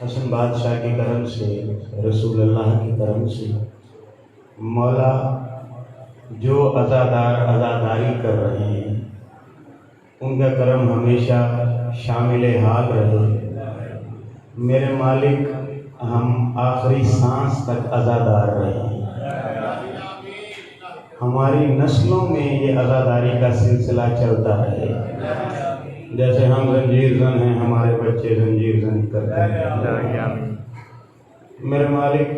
हसन बादशाह के करम से, रसूल अल्लाह के करम से मौला जो अज़ादार अज़ादारी कर रहे हैं उनका करम हमेशा शामिल हाल रहे। मेरे मालिक हम आखिरी सांस तक अज़ादार रहे। हमारी नस्लों में ये अज़ादारी का सिलसिला चलता रहे। जैसे हम जंजीर जन हैं, हमारे बच्चे जंजीर जन करते हैं। मेरे मालिक,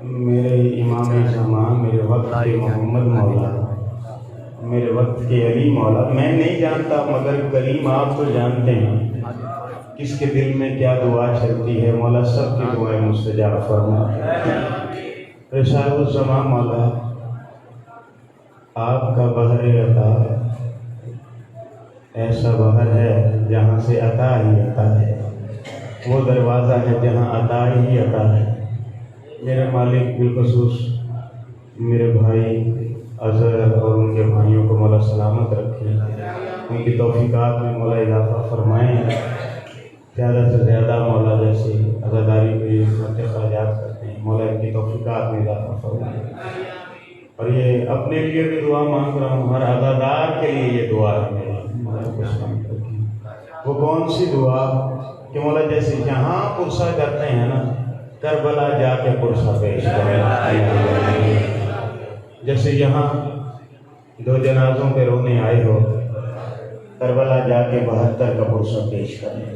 मेरे इमाम ज़मा, मेरे वक्त के मोहम्मद मौला, मेरे वक्त के अली मौला, मैं नहीं जानता मगर करीम आप तो जानते हैं किसके दिल में क्या दुआ चलती है। मौला सबकी दुआएं मुस्तजाब फरमा। रिसालुल ज़मा मौला, आपका बहर अता ऐसा बहर है जहाँ से अता ही अता है, वो दरवाज़ा है जहाँ अता ही अता है। मेरे मालिक बिलखसूस मेरे भाई अज़हर और उनके भाइयों को मौला सलामत रखे, उनकी तौफ़ीक़ात में मौला इजाफ़ा फरमाएँ। ज़्यादा से ज़्यादा मौला जैसे अज़ादारी के ख़राजात करते हैं, मौला इनकी तौफ़ीक़ात में इजाफ़ा फरमाएँ। और ये अपने लिए भी दुआ मांग रहा हूँ, हर अज़ादार के लिए ये दुआ है मेरी। वो कौन सी दुआ कि मौला जैसे यहाँ पुरसा करते हैं ना, करबला जाके पुरसा पेश करें। जैसे यहाँ दो जनाजों पे रोने आए हो, करबला जाके 72 का पुरसा पेश करें।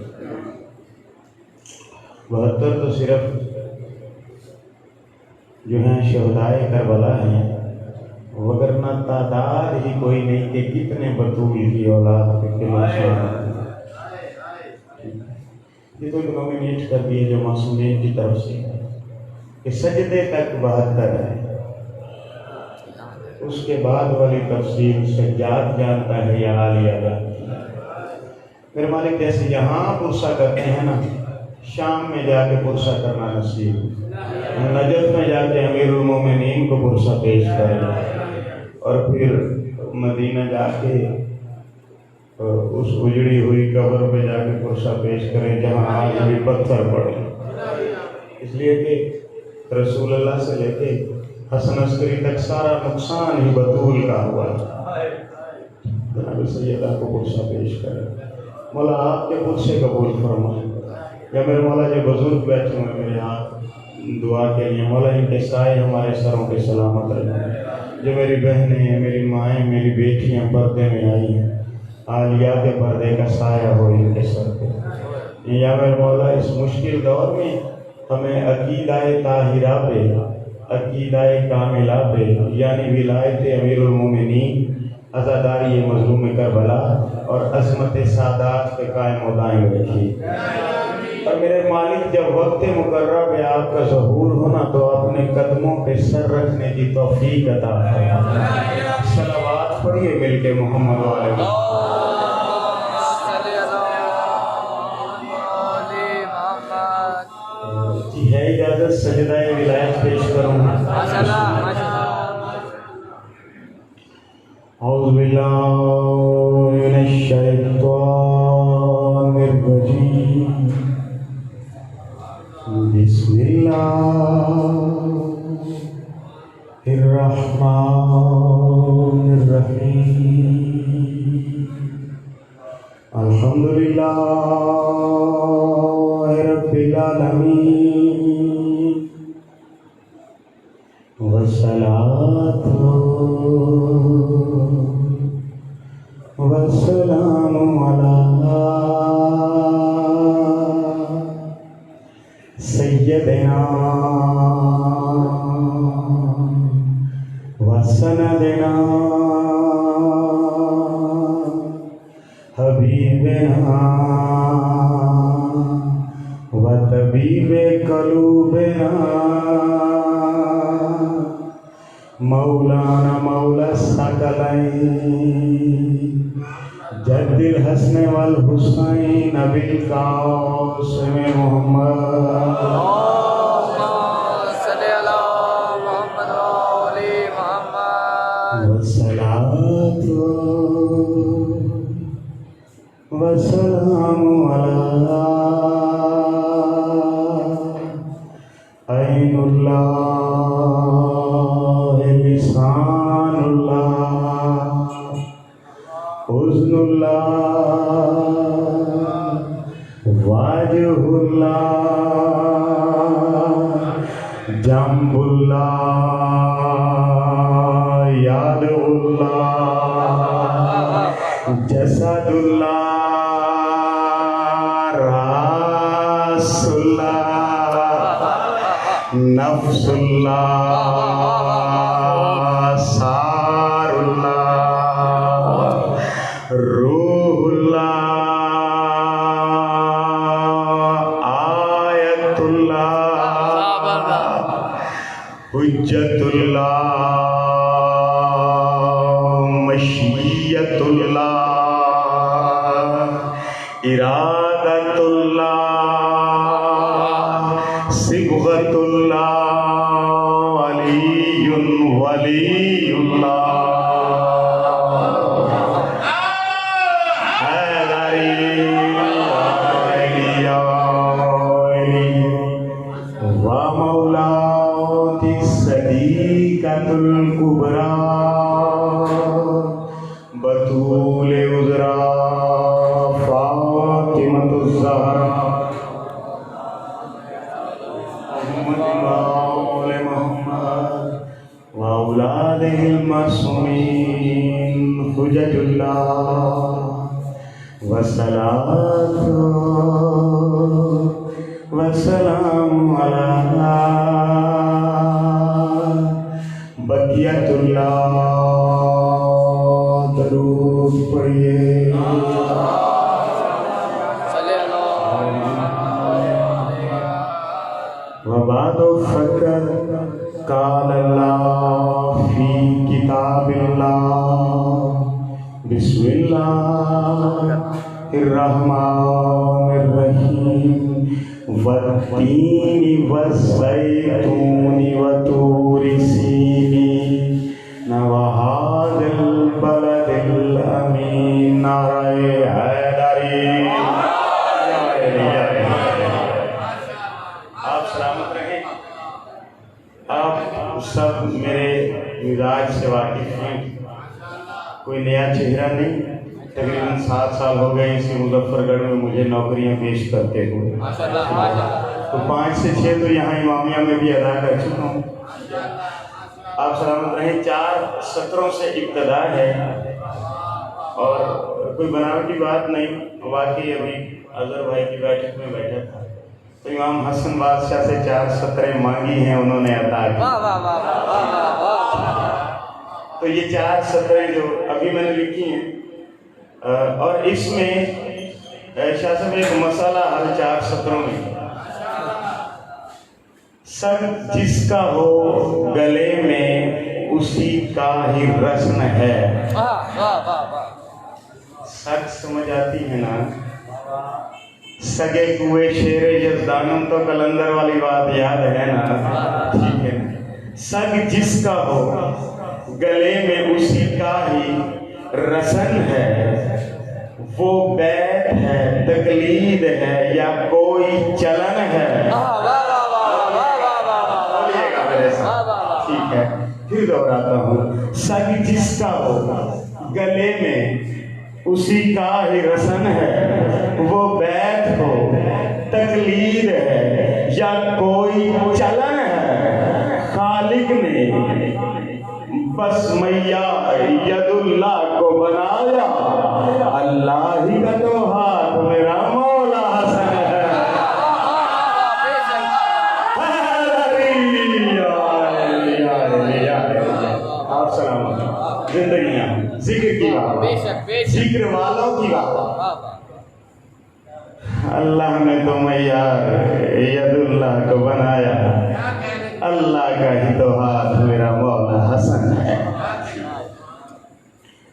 72 तो सिर्फ जो हैं शहदाए करबला हैं, वगरना तादाद ही कोई नहीं कि कितने बतूल की औलाद के ये तो नॉमिनेट कर दिए जो मासूमियत की तरफ से कि सजदे तक 72 है। उसके बाद वाली तफसील सज्जाद जानता है या आलिया जानती है। मेरे मालिक जैसे यहाँ पुरसा करते हैं ना, शाम में जाके पुरसा करना नसीब, नजफ में जाके अमीरुल मोमिनीन को पुरसा पेश करें, और फिर मदीना जाके उस उजड़ी हुई कब्र पे जाके पुरसा पेश करें जहाँ आज भी पत्थर पड़े। इसलिए कि रसूल अल्लाह से लेके हसन अस्करी तक सारा नुकसान ही बतूल का हुआ है। जनाब सैयदा को पुरसा पेश करें। मौला आपके पुरसे कबूल फरमाए। या मेरे मौला जो बुजुर्ग बैठे हुए मेरे हाथ दुआ के लिए, मौला इनके साए हमारे सरों पे सलामत रखें। जो मेरी बहनें, मेरी माएँ, मेरी बेटियाँ पर्दे में आई हैं, आलिया के पर्दे का साया हो इनके सर पे। या मेरे मौला इस मुश्किल दौर में हमें अकीदाए ताहिरा पे, अकीदाए कामिला पे, यानी विलायत अमीरुल मोमिनीन, अज़ादारी मज़लूम करबला और अज़मत सादात पे कायम व दायम रखिए। और मेरे मालिक जब वक्त मुकर्रर में आपका ज़हूर होना तो अपने कदमों पे सर रखने की तौफीक अता फरमाए। सलावत पढ़िए मिलके मोहम्मद वाले। जी है इजाज़त सजदाए विलायत पेश करूँगा। औज़ु बिल्लाहि मिनश शैतानिर रजीम। बिस्मिल्लाहिर्रहमानिर्रहीम। अल्हम्दुलिल्लाहि रब्बिल आलमीन। वस्सलातु वस्सलामु अला सय्यदिना व सनदिना हबीबिना व तबीबे कलूबिना मौलाना मौला सकलैन जद्दिल हसन वल हुसैन अबिल कासिम मोहम्मद वस्सलातु वस्सलामु अला वाजहुल्लाह जम्बुल्लाह यादुल्लाह जसदुल्लाह रासुल्लाह नफ्सुल्लाह सारुल्लाह रूहुल्लाह आयतुल्लाह हुज्जतुल्लाह मशीयतुल्लाह इरादतुल्लाह सिबगतुल्लाह अलीयुन वलीयुल्लाह हैदरी व मौलाती सदीकतुल कुबरा बतूल उज़रा फातिमतुज़ ज़हरा व औलादिहिल मासूमीन हुज्जतुल्लाह व सलातु व सलाम अला बकियतुल्लाह दरूद पढ़िए वबादो फकर काल अल्लाह फी किताबिल्लाह बिस्मिल्लाहिर्रहमानिर्रहीम वत्तीनी वज़्ज़ैतूनी वतूरि सीनीन वहादिल बलदिल अमीन नारे हैदरी। आप सलामत रहें। आप सब मेरे मिजाज से वाकिफ हैं। कोई नया चेहरा नहीं। तकरीबन 7 साल हो गए इसी मुजफ्फरगढ़ में मुझे नौकरियां पेश करते हुए। तो 5 से 6 तो यहाँ इमामिया में भी अदा कर चुका हूँ। आप सलामत रहें। 4 सत्रों से इब्तदा है और कोई बनावटी बात नहीं। वाकई अभी अजहर भाई की बैठक में बैठा था तो इमाम हसन बादशाह से 4 सत्रें मांगी हैं, उन्होंने अता की। तो ये 4 सत्रें जो अभी मैंने लिखी हैं और इसमें शाह साहब एक मसाला हर 4 सत्रों में, सब जिसका हो गले में उसी का ही रस्म है। सच समझ आती है ना? सगे कुए शेरे यज़दानम तो कलंदर वाली बात याद है ना? ठीक है। सग जिसका हो गले में उसी का ही रसन है, वो बैत है, तकलीद है या कोई चलन है। ठीक है, फिर दोहराता हूँ। सग जिसका हो गले में उसी का ही रसन है, वो बैत हो, तकलीद है या कोई चलन है। खालिक ने बस मैया यदुल्लाह को बनाया, अल्लाह ही का तो हाथ मेरा मौला हसन है। आप सलामत जिंदगियां जिक्र की बात, जिक्र वालों की बात। अल्लाह ने तो मैया यदुल्लाह को बनाया, अल्लाह का ही तो हाथ मेरा मौला हसन है।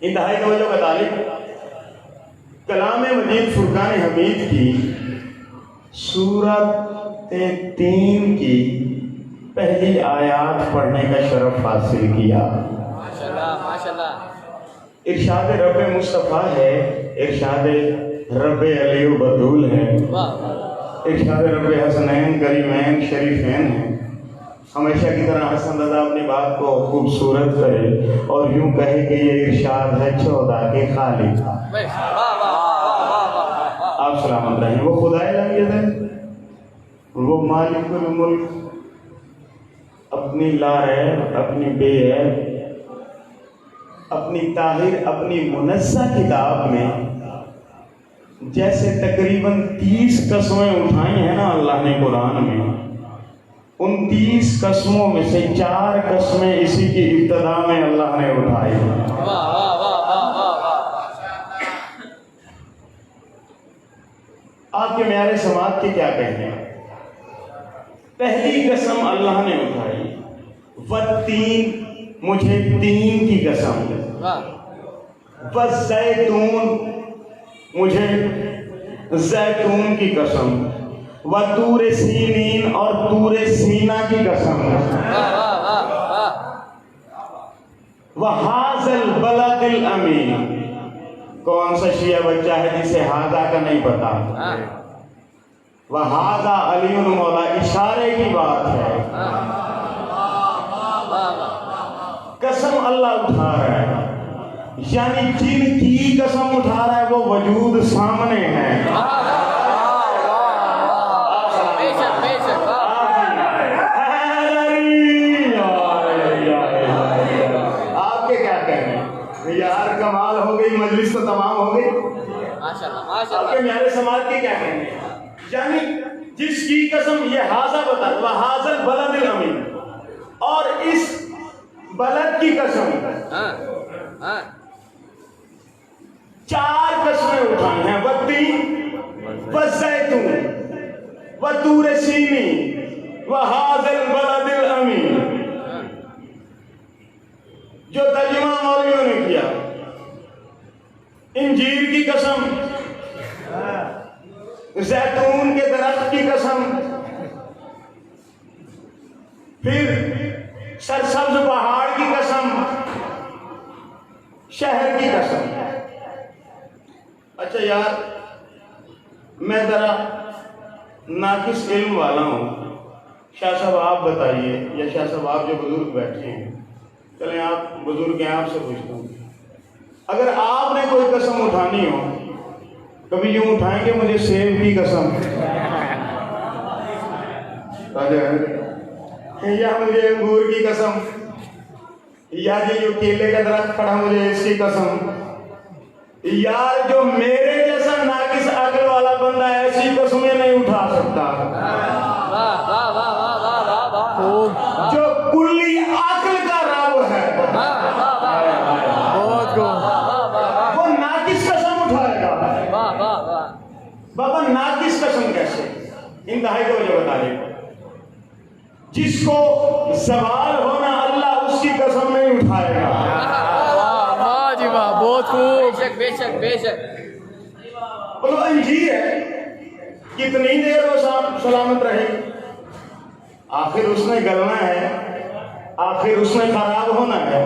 इंतहाई तवज्जो का तालिब कलाम मजीद फुरकान हमीद की सूरत 3 की पहली आयात पढ़ने का शरफ हासिल किया। इरशाद रब मुस्तफ़ा है, इरशाद रब अली बदूल है, इरशाद रब हसनैन करीमैन शरीफैन है। हमेशा की तरह हसन दादा अपनी बात को खूबसूरत करे और यूं कहे कि ये इरशाद है 14 के खालिक। आप सलामत रहें। वो खुदाए यद, वो मालिकुल मुल्क अपनी लारैब, अपनी बेऐब, अपनी ताहिर, अपनी मुनस्सा किताब में जैसे तकरीबन 30 कसमें उठाई हैं ना अल्लाह ने कुरान में, उन 30 कसमों में से 4 कसमें इसी की इब्तिदा में अल्लाह ने उठाई। आपके म्यारे समाज के क्या कहने हैं? पहली कसम अल्लाह ने उठाई, वत्तीन, मुझे तीन की कसम, वज़ैतून, मुझे जैतून की कसम, व तूरे सीनीन, और तूरे सीना की कसम, व हाज़ल बलदिल अमीन। कौन सा शिया बच्चा है जिसे हाजा का नहीं पता? वह हाजा अलीउल मौला, इशारे की बात है। कसम अल्लाह उठा रहा है, यानी जिनकी कसम उठा रहा है वो वजूद सामने है। आपके क्या कहने यार, कमाल हो गई, मजलिस तो तमाम हो गई माशाल्लाह। आपके म्यारे समाज के क्या कहने, यानी जिसकी कसम, ये हाजा बता, वह हाजल बलदिल अमीन, और इस बलद की कसम, 4 कसमें उठाई हैं, वत्तीन, वज़ैतून, व तूरे सीनी, व हाज़ल बलदिल अमीन। जो तर्जुमा मौलवियों ने किया, इंजीर की कसम, जैतून के दरख्त की कसम, फिर सरसब्ज पहाड़ की कसम, शहर की कसम। अच्छा यार, मैं जरा नाकिस इल्म वाला हूँ, शाह साहब आप बताइए, या शाह साहब आप जो बुजुर्ग बैठे हैं, चलें आप बुजुर्ग हैं, आपसे पूछता हूँ, अगर आपने कोई कसम उठानी हो, कभी यूं उठाएंगे मुझे सेब की कसम, या मुझे अंगूर की कसम, या जो केले का दरख्त खड़ा मुझे इसकी कसम। यार जो मेरे जैसा नाकिस अक्ल वाला बंदा ऐसी कसमें नहीं उठा सकता। जो कुल्ली अक्ल का रब है वो नाकिस कसम उठाएगा। बाबा नाकिस कसम कैसे? इंतहाई को वजह बता रहे, जिसको सवाल होना अल्लाह उसकी कसम नहीं उठाएगा। बहुत खूब, बेशक बेशक। बोलो अंजीर है, कितनी देर वो सलामत रहे? आखिर उसने गलना है, आखिर उसने खराब होना है।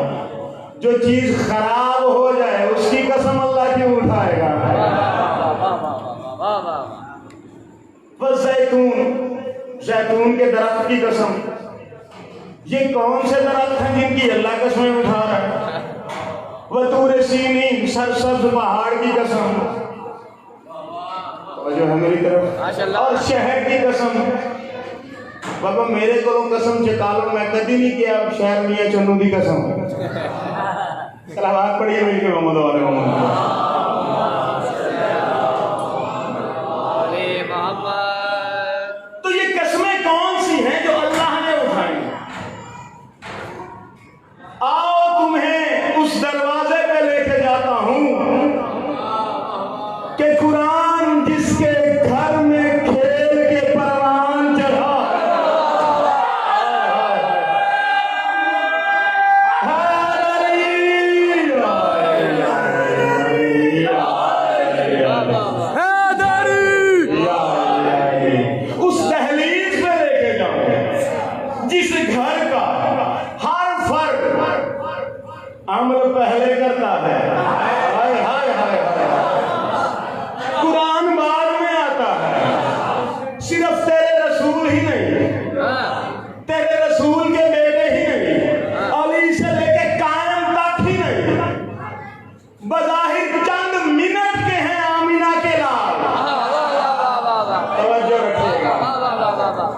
जो चीज खराब हो जाए उसकी कसम अल्लाह क्यों उठाएगा? बस जैतून के दरख्त की कसम, ये कौन से दरख्त हैं जिनकी अल्लाह कसमें उठा रहा है? वह तूरे सीनी, सरसब्ज पहाड़ की कसम, जो है मेरी तरफ, और शहर की कसम। बाबा मेरे को कसम चका लो, मैं कभी नहीं किया शहर में चन्नू की कसम। सलावत पढ़िए मेरी मोहम्मद वाले मोहम्मद। तो ये कसमें कौन सी हैं जो अल्लाह ने उठाई? आओ तुम्हें उस दरवाजे पे लेके जाता हूं कि कुरान जिसके घर में खेल के परवान चढ़ा, उस दहलीज पे लेके जाऊं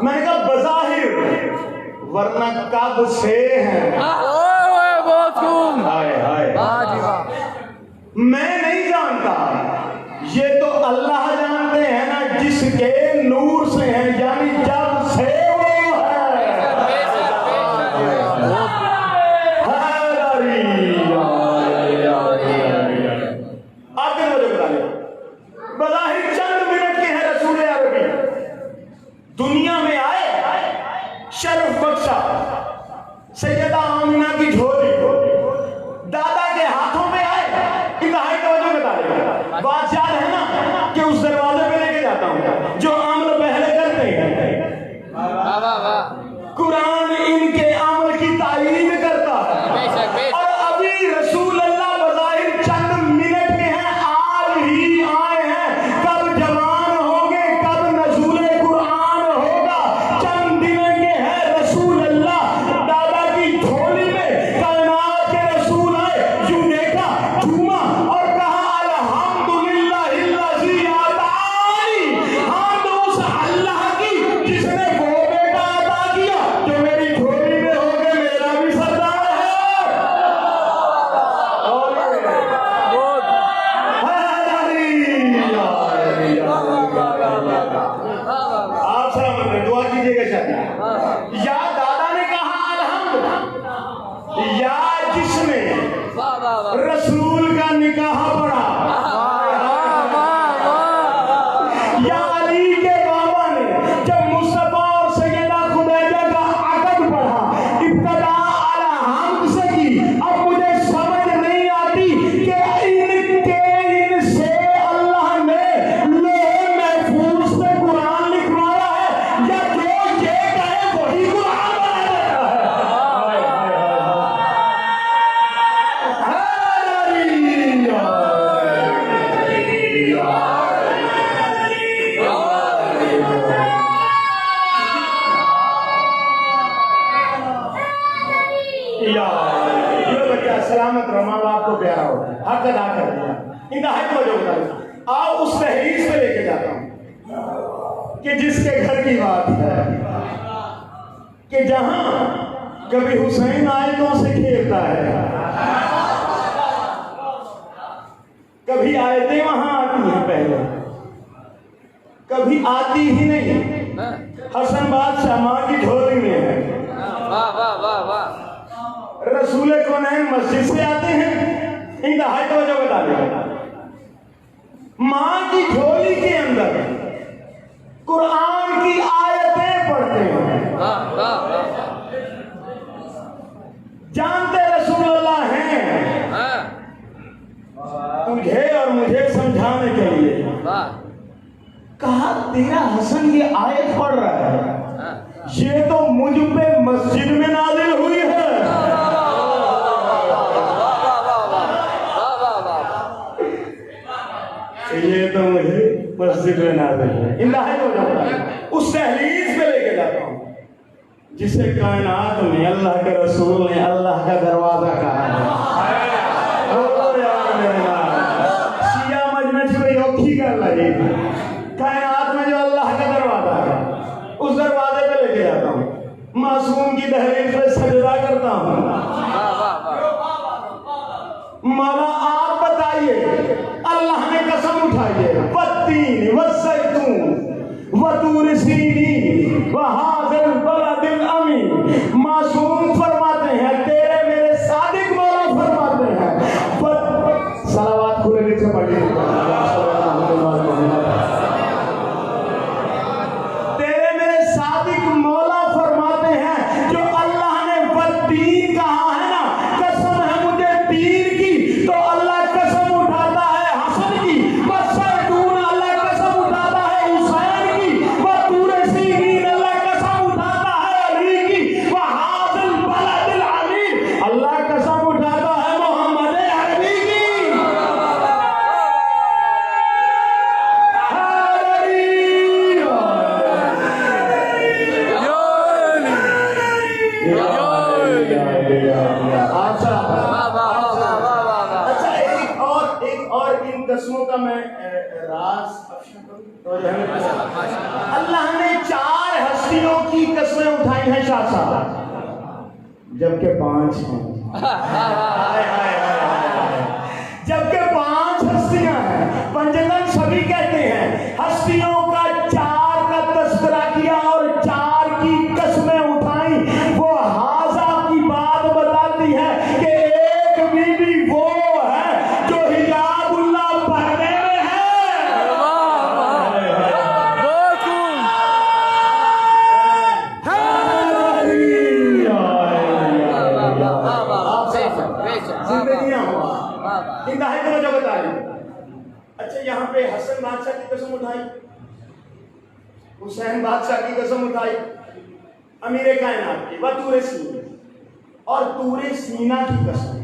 मैंने कहा बज़ाहिर, वरना कब से हैं। बहुत खूब। हाय हाय, मैं नहीं जानता, ये तो अल्लाह जानते हैं ना, जिसके नूर से हैं, यानी जब से वो है। आगे मुझे बता दिया, बज़ाहिर चंद मिनट के हैं रसूल अरबी, दुनिया में आए, शर्फ बख्शा सैयदा आमिना की झोली दादा के हाथों में आए, इंतहाई तवज्जो बता दिया। बात याद है ना कि उस दरवाजे पे लेके जाता हूं जो अमल पहले करते हैं, कुरान इनके अमल की तारीफ करता है। और अभी रसूल अल्लाह बज़ाहिर चंद मिनट के हैं, आज ही आए हैं, कब जवान होंगे, कब नज़ूले कुरान होगा, चंद दिन के हैं रसूल अल्लाह दादा की झोली में। कायनात के रसूल आए, यूं देखा, झूमा और कहा अल्हम्दुलिल्लाहिल्लज़ी आतानी, हमद उस अल्लाह की जिसने वो बेटा अता किया जो मेरी झोली में हो गए, मेरा भी सरदार है। और आप सलामत रहे, दुआ कीजिएगा शायद। या दादा ने कहा अल्हम्द, या जिसने रसूल का निकाह पढ़ा, या अली के बाबा ने जब मुस्तफा और सैयदा खुदैजा का अक़द पढ़ा, इब्तिदा अल्हम्द से की। अब मुझे समझ नहीं आती कि इनसे अल्लाह ने लोहे महफूज से कुरान लिखवाया है, या जो ये कहे वही कुरान बना देता है। सलामत रहो, माँ बाप को प्यारा हो, हक अदा कर दिया, इंतहाई तवज्जो बता दिया। आओ उस तहरीर पे लेके जाता हूँ कि जिसके घर की बात है, कि जहां कभी हुसैन आयतों से खेलता है, कभी आयतें वहां आती हैं पहले, कभी आती ही नहीं। हसन बादशाह माँ की झोली में है, रसूल कौनैन मस्जिद से आते हैं, इंतहाई तवज्जो बता देगा, माँ की झोली के अंदर कुरान की आयतें पढ़ते हैं। जानते रसूलुल्लाह हैं तुझे और मुझे समझाने के लिए। कहा तेरा हसन ये आयत पढ़ रहा है, ये तो मुझ पे मस्जिद में नाजिल हुई है। ये तो मुझे मस्जिद में नाजिल है। इंतहाई हो जाता है, उस तहरीर पे लेके जाता हूँ जिसे कायनात में अल्लाह के रसूल ने अल्लाह का दरवाजा कहा है। शिया मजमेच में योखी कर लगी, कायनात में जो अल्लाह का दरवाजा है, उस दरवाजे पे लेके जाता हूँ, मासूम की तहरीर पे सजदा करता हूँ। मौला आप बताइए, अल्लाह ने कसम उठाई है, वत्तीन वज़्ज़ैतून वतूर सीनीन वहाज़िल बलदिल अमीन। मासूम फरमाते हैं, तेरे मेरे सादिक मौला फरमाते हैं, सलावत खुले दिल से पढ़िए, तेरे मेरे सादिक मौला फरमाते हैं, जो अल्लाह ने वत्तीन कहा है ना, कसम है मुझे तीर की, तो अल्लाह कसम उठाता है हसन की, वज़्ज़ैतून अल्लाह कसम उठाता है हुसैन की, वतूर सीनीन अल्लाह कसम एक है शाह साहब, जबकि 5 हैं। हाय हाय हाय हाय। जबकि 5 हस्तियां हैं। पंचतन सभी कहते हैं हस्तियों का 4 का तस्करा किया और 4 की कसमें उठाई। वो हाजा की बात बताती है कि एक बीवी वो है जो हिजाबुल्लाह पर्दे में है। बहुत खूब। इंतहाई को जो बता रही। अच्छा, यहाँ पे हसन बादशाह की कसम उठाई, हुसैन बादशाह की कसम उठाई, अमीर कायनात की, वह तूरे सीना और तूरे सीना की कसम।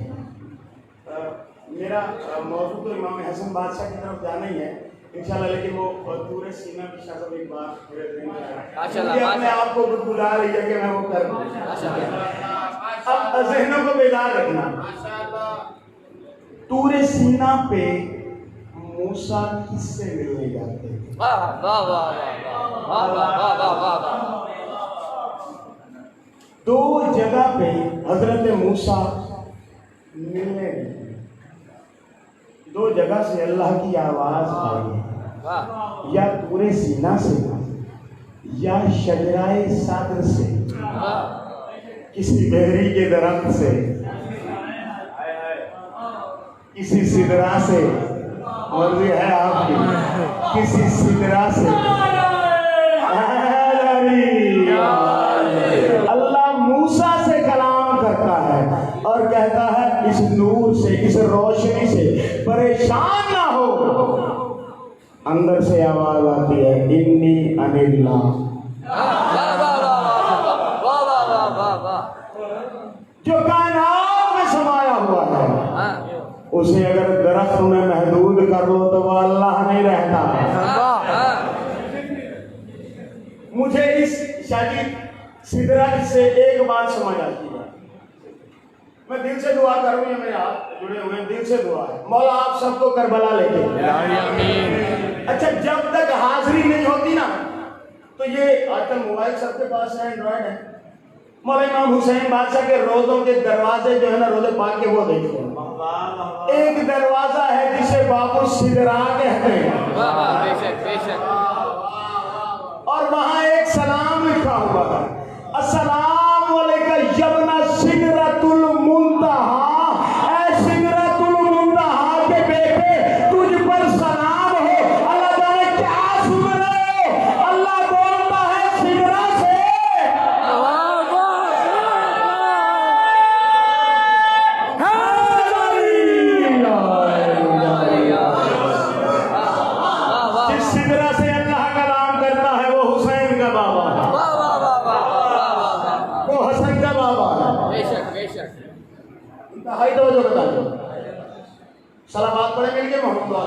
मेरा मौजू तो इमाम हसन बादशाह की तरफ जाना ही है इंशाल्लाह, लेकिन वो तूरे सीना की कसम एक बार अपने आप को बुला रही है कि मैं वो कर दूं। अब ज़हनों को बेदार रखना। तूरे सीना पे मूसा किससे मिलने जाते थे? दो जगह पे हजरत मूसा मिलने गए। 2 जगह से अल्लाह की आवाज आई, या तूरे सीना से या शजराए सादर से, किसी बहरी के दरख्त से, किसी सिदरा से, मर्जी है आपकी, किसी सिदरा से। अल्लाह मूसा से कलाम करता है और कहता है इस नूर से, इस रोशनी से परेशान ना हो। अंदर से आवाज आती है इन्नी अनिल्लाह, जो कायनात में समाया हुआ है। उसे अगर दरख्त में महदूद कर लो तो वह अल्लाह नहीं रहता। मुझे इस शादी सिदरा से एक बात समझ आती है। मैं दिल से दुआ करूंगा, मेरे हाथ जुड़े हुए हैं, दिल से दुआ है मौला आप सबको करबला लेके। अच्छा, जब तक हाजिरी नहीं होती ना, तो ये आजकल मोबाइल सबके पास है, एंड्रॉइड है। मौला इमाम हुसैन बादशाह के रोजों के दरवाजे जो है ना, रोजे पाक के, वो देखते हैं। एक दरवाजा है जिसे बाबू सिदरा कहते हैं, और वहां एक सलाम लिखा हुआ है, अस्सलाम वालेका यबना सिदरतुल मुंतहा, ऐ सिदरतुल मुंतहा के बेटे तुझ पर सलाम हो। अल्लाह जाने क्या सुन रहे हो, अल्लाह बोलता है सिदरा से। जिस सिदरा से अल्लाह कलाम करता है वो हुसैन का बाबा है, वो हसन का बाबा है। इंतहाई तो जो बता दो, सलावत पढ़े मिलके मोहम्मद।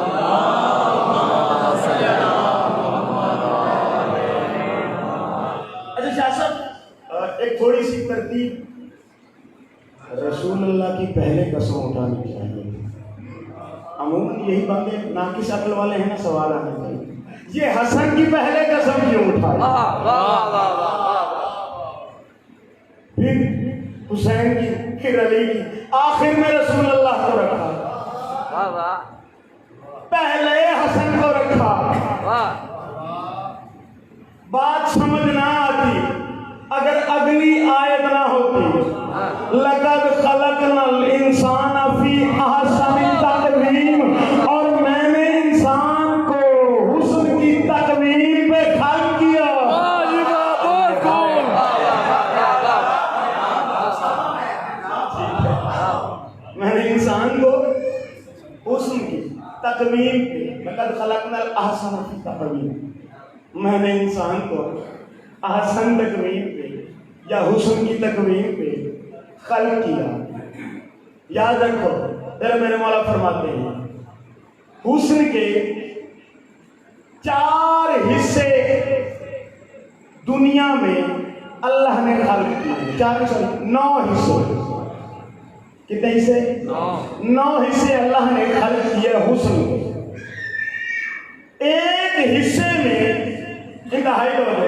अच्छा शाह साहब, एक थोड़ी सी तरतीब, रसूलुल्लाह की पहले कसम उठानी चाहिए। अमूमन यही बंदे नाकिस अक्ल वाले हैं ना, सवाल आने चाहिए ये हसन की पहले कसम क्यों उठाई, फिर हुसैन की, फिर अली की, आखिर में रसूलुल्लाह को रखा, पहले हसन को रखा। बात समझ ना आती अगर अगली आयत ना होती, लक़द खलक़नल इंसान फी अहसनि तक़वीम, और मैंने इंसान को हुस्न की तक़वीम पे खल्क़ किया। मैंने इंसान को हुस्न की तक़वीम पे, लक़द खलक़नल अहसन फी तक़वीम, मैंने इंसान को अहसन तक़वीम पे या हुस्न की तक़वीम पे खल्क़ किया। याद रखो, तेरे मेरे मौला फरमाते हैं हुस्न के 4 हिस्से दुनिया में अल्लाह ने खल्क़ किए। 9 हिस्से। कितने हिस्से? 9 हिस्से अल्लाह ने खल्क़ किए हुस्न के। एक हिस्से में इंतहाई तो बता,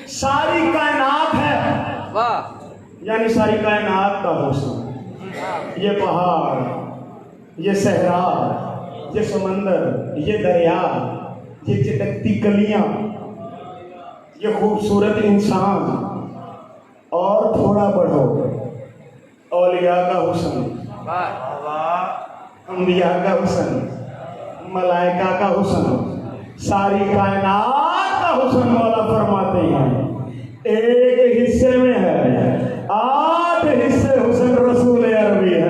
सारी कायनात है, वाह यानी सारी कायनात का हुस्न। ये पहाड़, ये सहरा, ये समंदर, ये दरिया, ये चटकती कलियां, ये खूबसूरत इंसान, और थोड़ा बढ़ो, औलिया का हुस्न, अंबिया का हुस्न, मलाइका का हुस्न, सारी कायनात का हुस्न मौला फरमाते हैं एक हिस्से में है, 8 हिस्से हुस्न रसूल अरबी है।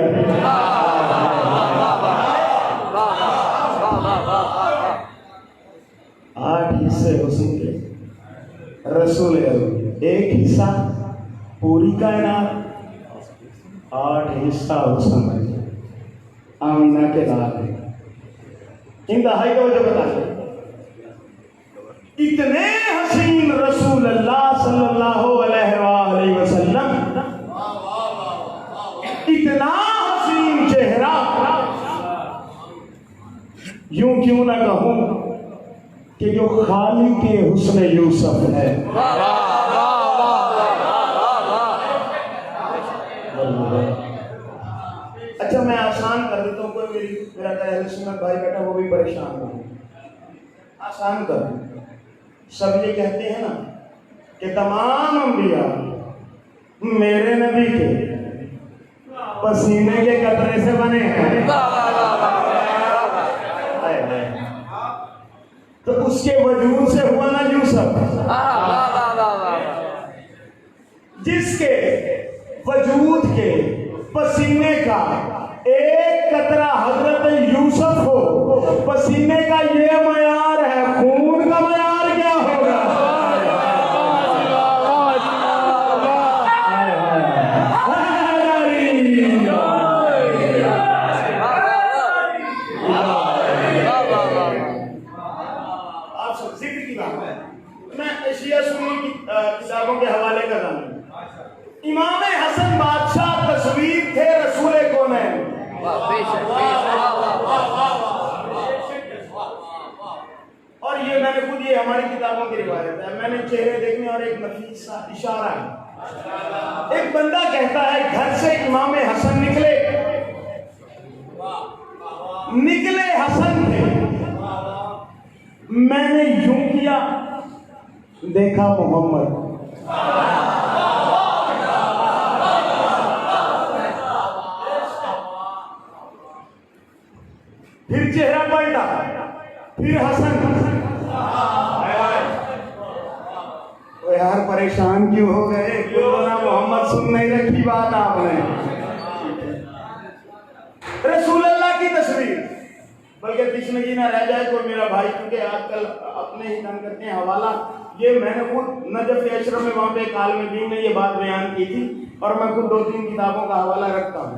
8 हिस्से हुस्न के रसूल अरबी, एक हिस्सा पूरी कायनात, 8 हिस्सा हुस्न है आमीना के लाल है। इंतहाई का वजह बता, इतने हसीन रसूल अल्लाह सल्लल्लाहु अलैहि वसल्लम, इतना हसीन चेहरा, यूं क्यों ना कहूं कि जो खाली के हुस्न यूसुफ है। अच्छा मैं आसान कर देता हूँ, कोई मेरा अहले सुन्नत भाई बैठा वो भी परेशान हो, आसान कर दूं। सब ये कहते हैं ना कि तमाम अंबिया मेरे नबी के पसीने के कतरे से बने हैं, तो उसके वजूद से हुआ ना यूसुफ, जिसके वजूद के पसीने का एक कतरा हजरत यूसुफ हो, पसीने का ये मयार है, खून का मयार क्या होगा? आप सब जिक्र की बात है, मैं शिया सुन्नी की किताबों के हवाले कर रहा हूँ। इमाम हसन बादशाह तस्वीर थे रसूल कौनैन, और ये मैंने खुद, ये हमारी किताबों की रिवायत है, मैंने चेहरे देखने और एक नफीस सा इशारा है। एक बंदा कहता है घर से इमाम हसन निकले हसन थे, मैंने यूं किया, देखा मोहम्मद, फिर चेहरा पलटा, फिर हसन। तो यार परेशान क्यों हो गए, क्यों ना मोहम्मद सुन नहीं रखी बात आपने। रसूल अल्लाह की तस्वीर, बल्कि तशनगी ना रह जाए कोई मेरा भाई, क्योंकि आजकल अपने ही काम करते हैं हवाला। ये मैंने खुद नजफ अशरफ में वहां पे आलिम दीन ने ये बात बयान की थी, और मैं खुद 2-3 किताबों का हवाला रखता हूँ।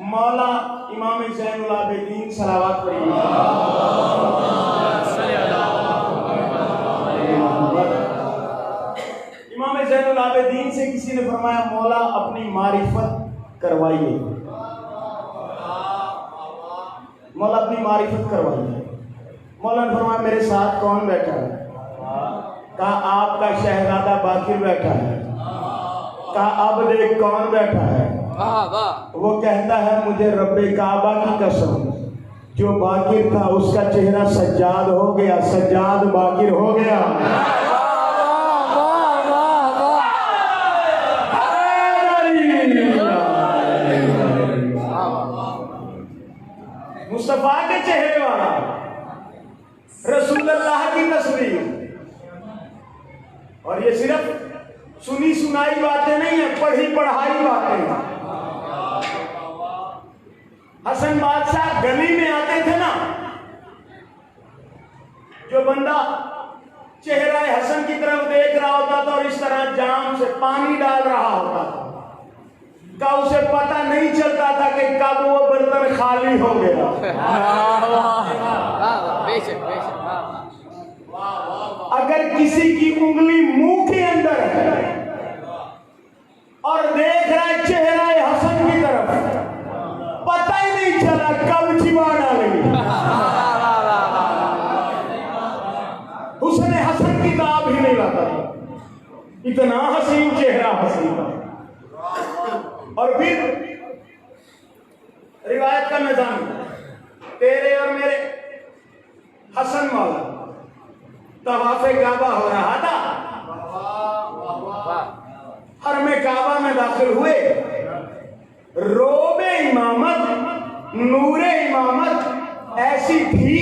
मौला इमाम ज़ैनुल आबिदीन सलावत पढ़िए, इमाम ज़ैनुल आबिदीन से किसी ने फरमाया मौला अपनी मारिफत करवाइए, मौला अपनी मारिफत करवाइए। मौला ने फरमाया मेरे साथ कौन बैठा है? कहा आपका शहजादा बाकिर बैठा है। कहा अब देख कौन बैठा है? वो कहता है मुझे रब्बे काबा की कसम, जो बाकिर था उसका चेहरा सज्जाद हो गया, सज्जाद बाकिर हो गया। मुस्तफा के चेहरे वाला रसूलुल्लाह की तस्वीर, और ये सिर्फ सुनी सुनाई बातें नहीं है, पढ़ी पढ़ाई बातें हैं। हसन बादशाह गली में आते थे ना, जो बंदा चेहरा हसन की तरफ देख रहा होता था और इस तरह जाम से पानी डाल रहा होता था, का उसे पता नहीं चलता था कि कब वो बर्तन खाली हो गया। अगर किसी की उंगली मुंह के अंदर है और देख रहा है चेहरा हसन की तरफ, पता ही नहीं चला कब चिबा डालेगी। हुस्न हसन की ताब ही नहीं लाता था। इतना हसीन चेहरा हसीन का। और फिर रिवायत का निजाम, तेरे और मेरे हसन मौला तवाफ़े काबा हो रहा था, हरमे काबा में दाखिल हुए, रोबे इमामत, नूरे इमामत ऐसी थी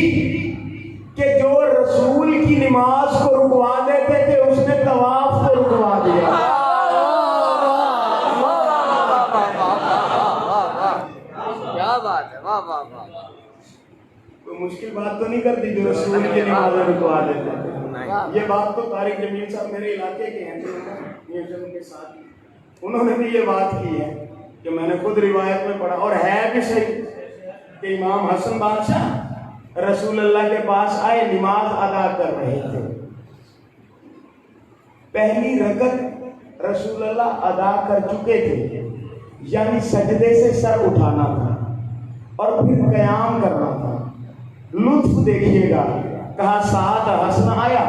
कि जो रसूल की नमाज को रुकवा देते थे उसने तवाफ को रुकवा दिया। क्या बात है, वाह वाह वाह। कोई मुश्किल बात तो नहीं करती जो रसूल की नमाज रुकवा देते थे। ये बात तो तारिक जमील साहब मेरे इलाके के हैं, के साथ उन्होंने भी ये बात की है कि मैंने खुद रिवायत में पढ़ा, और है भी सही कि इमाम हसन बादशाह रसूल अल्लाह के पास आए, नमाज अदा कर रहे थे। पहली रकत रसूल अल्लाह अदा कर चुके थे, यानी सजदे से सर उठाना था और फिर कयाम करना था। लुत्फ देखिएगा, कहा साथ हसन आया,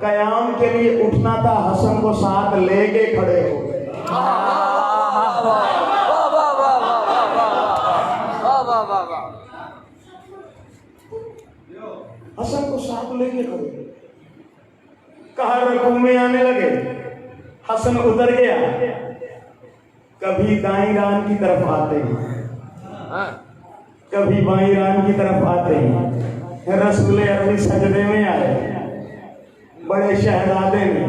कयाम के लिए उठना था, हसन को साथ लेके खड़े हो गए। हसन को साथ लेके खड़े, कहा रकू में आने लगे, हसन उतर गया, कभी दाई रान की तरफ आते हैं, कभी बाई रान की तरफ आते हैं। रसूल अरबी सजदे में आए, बड़े शहजादे ने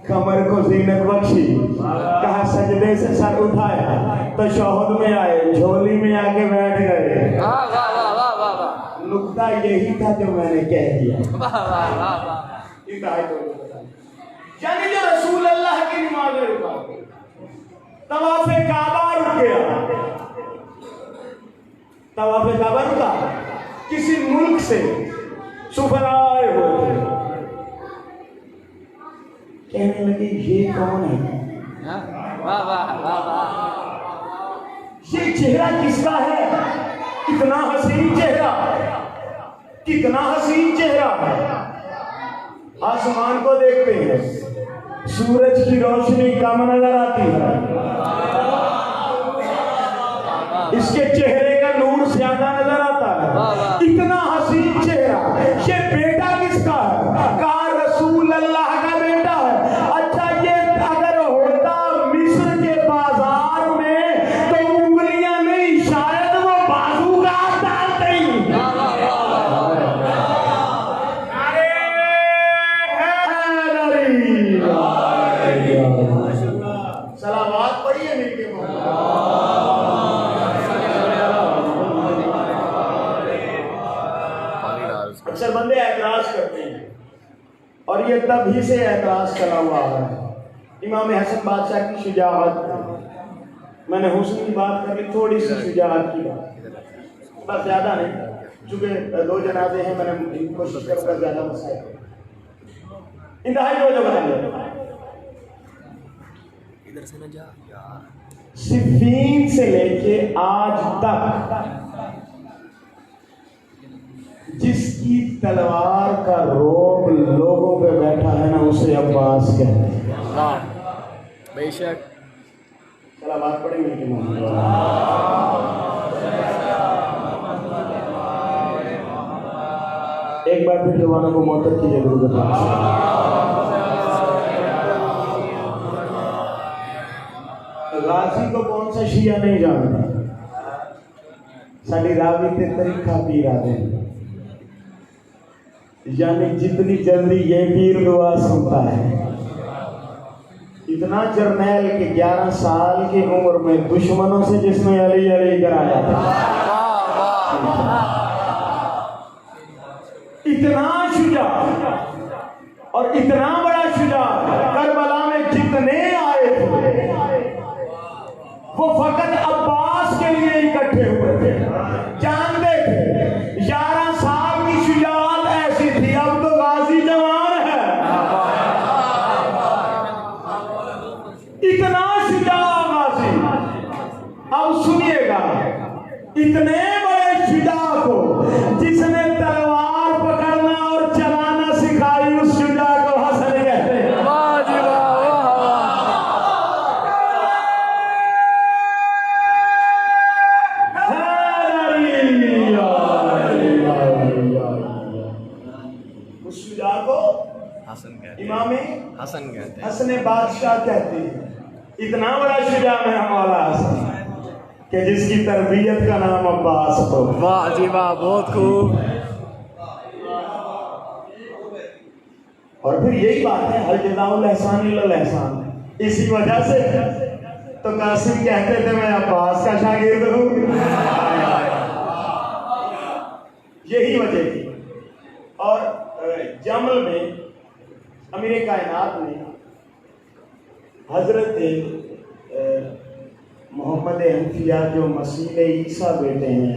कमर को जीनत बख्शी, कहा सजदे से सर उठाया तो शौहद में आए, झोली में आके बैठ गए। नुक्ता यही था जो मैंने कह दिया। यानी जो रसूल अल्लाह की नमाज रुका, तवाफ़े काबा रुक गया, तवाफ़े काबा रुका, किसी मुल्क से सुफरा आए हुए कहने लगे ये कौन है, ये चेहरा किसका है, कितना हसीन चेहरा, कितना हसीन चेहरा। आसमान को देखते हैं, सूरज की रोशनी कम नजर आती है, इसके चेहरे का नूर ज्यादा नजर आता है। इतना हसीन चेहरा, ये बेटा किसका है, कहा रसूल अल्लाह का बेटा है। अच्छा, ये अगर होता मिस्र के बाजार में तो उंगलियां नहीं, शायद वो बाजू का डालते ही। सलावत पढ़िए मिलके। अक्सर बंदे ऐतराज करते हैं और ये तभी से ऐतराज चला हुआ है। इमाम हसन बादशाह की शुजाअत, मैंने हुस्न की बात कर ली, थोड़ी सी शुजाअत की बात, बस ज्यादा नहीं, चूंकि 2 जनाजे हैं, मैंने कोशिश करूंगा ज्यादा मसाइल इंतहाई जो बताएंगे। इधर से न जा यार। सिफीन से लेके आज तक जिसकी तलवार का रोब लोगों पे बैठा है ना, उसे अब्बास कहते हैं। बेशक सलावत पढ़ेंगे कि एक बार फिर जवानों को मोहतर की जरूरत है। गाजी को कौन सा शिया नहीं जानता, साड़ी रावी ते तरीका पीर आते, यानी जितनी जल्दी ये पीर दुआ सुनता है, इतना जर्नैल के 11 साल की उम्र में दुश्मनों से जिसने अली अली कराया था, इतना शुजा और इतना बड़ा शुजा, करबला में जितने आए थे वो फकत अब्बास के लिए इकट्ठे हुए थे, जानते थे 11 साल की शुजाअत ऐसी थी, अब तो गाजी जवान है, इतना शुजा गाजी। अब सुनिएगा, इतने बड़े शुजा को जिसने तलवार पकड़ना और चलाना सिखाई, उस शुजा को हसन कहते हैं। हसन कहते हैं। हसन बादशाह कहते हैं। इतना बड़ा शुजा है मौला हसन कि जिसकी तरबियत का नाम अब्बास हो। वाह जी वाह, बहुत खूब। और फिर यही बात है, हल जज़ाउल एहसान इल्लल एहसान। इसी वजह से तो कासिम कहते थे मैं अब्बास का शागिर्द हूँ। यही वजह थी। और जमल में अमीर कायनात ने हजरत मोहम्मद हनफिया जो मसीह ईसा बेटे हैं,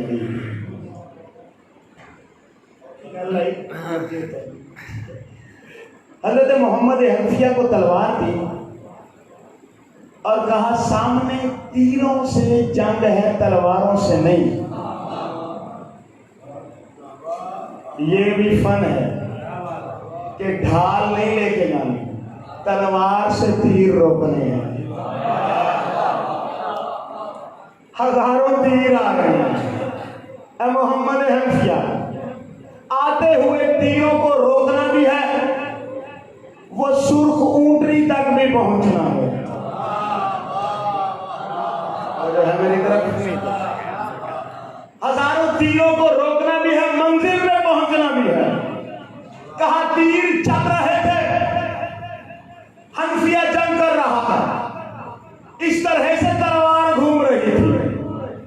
हजरत मोहम्मद हनफिया को तलवार दी और कहा सामने तीरों से जंग है, तलवारों से नहीं। ये भी फन है कि ढाल नहीं लेके जानी, तलवार से तीर रोकने हैं। हजारों तीर आ गए हैं। मोहम्मद हनफिया आते हुए तीरों को रोकना भी है, वो सुर्ख ऊंटरी तक भी पहुंचना है। और जो है मेरी तरफ हजारों तीरों को रोकना भी है, मंजिल में पहुंचना भी है। कहा तीर चल रहे थे, हनफिया जंग कर रहा था, इस तरह से तलवार घूम रही थी,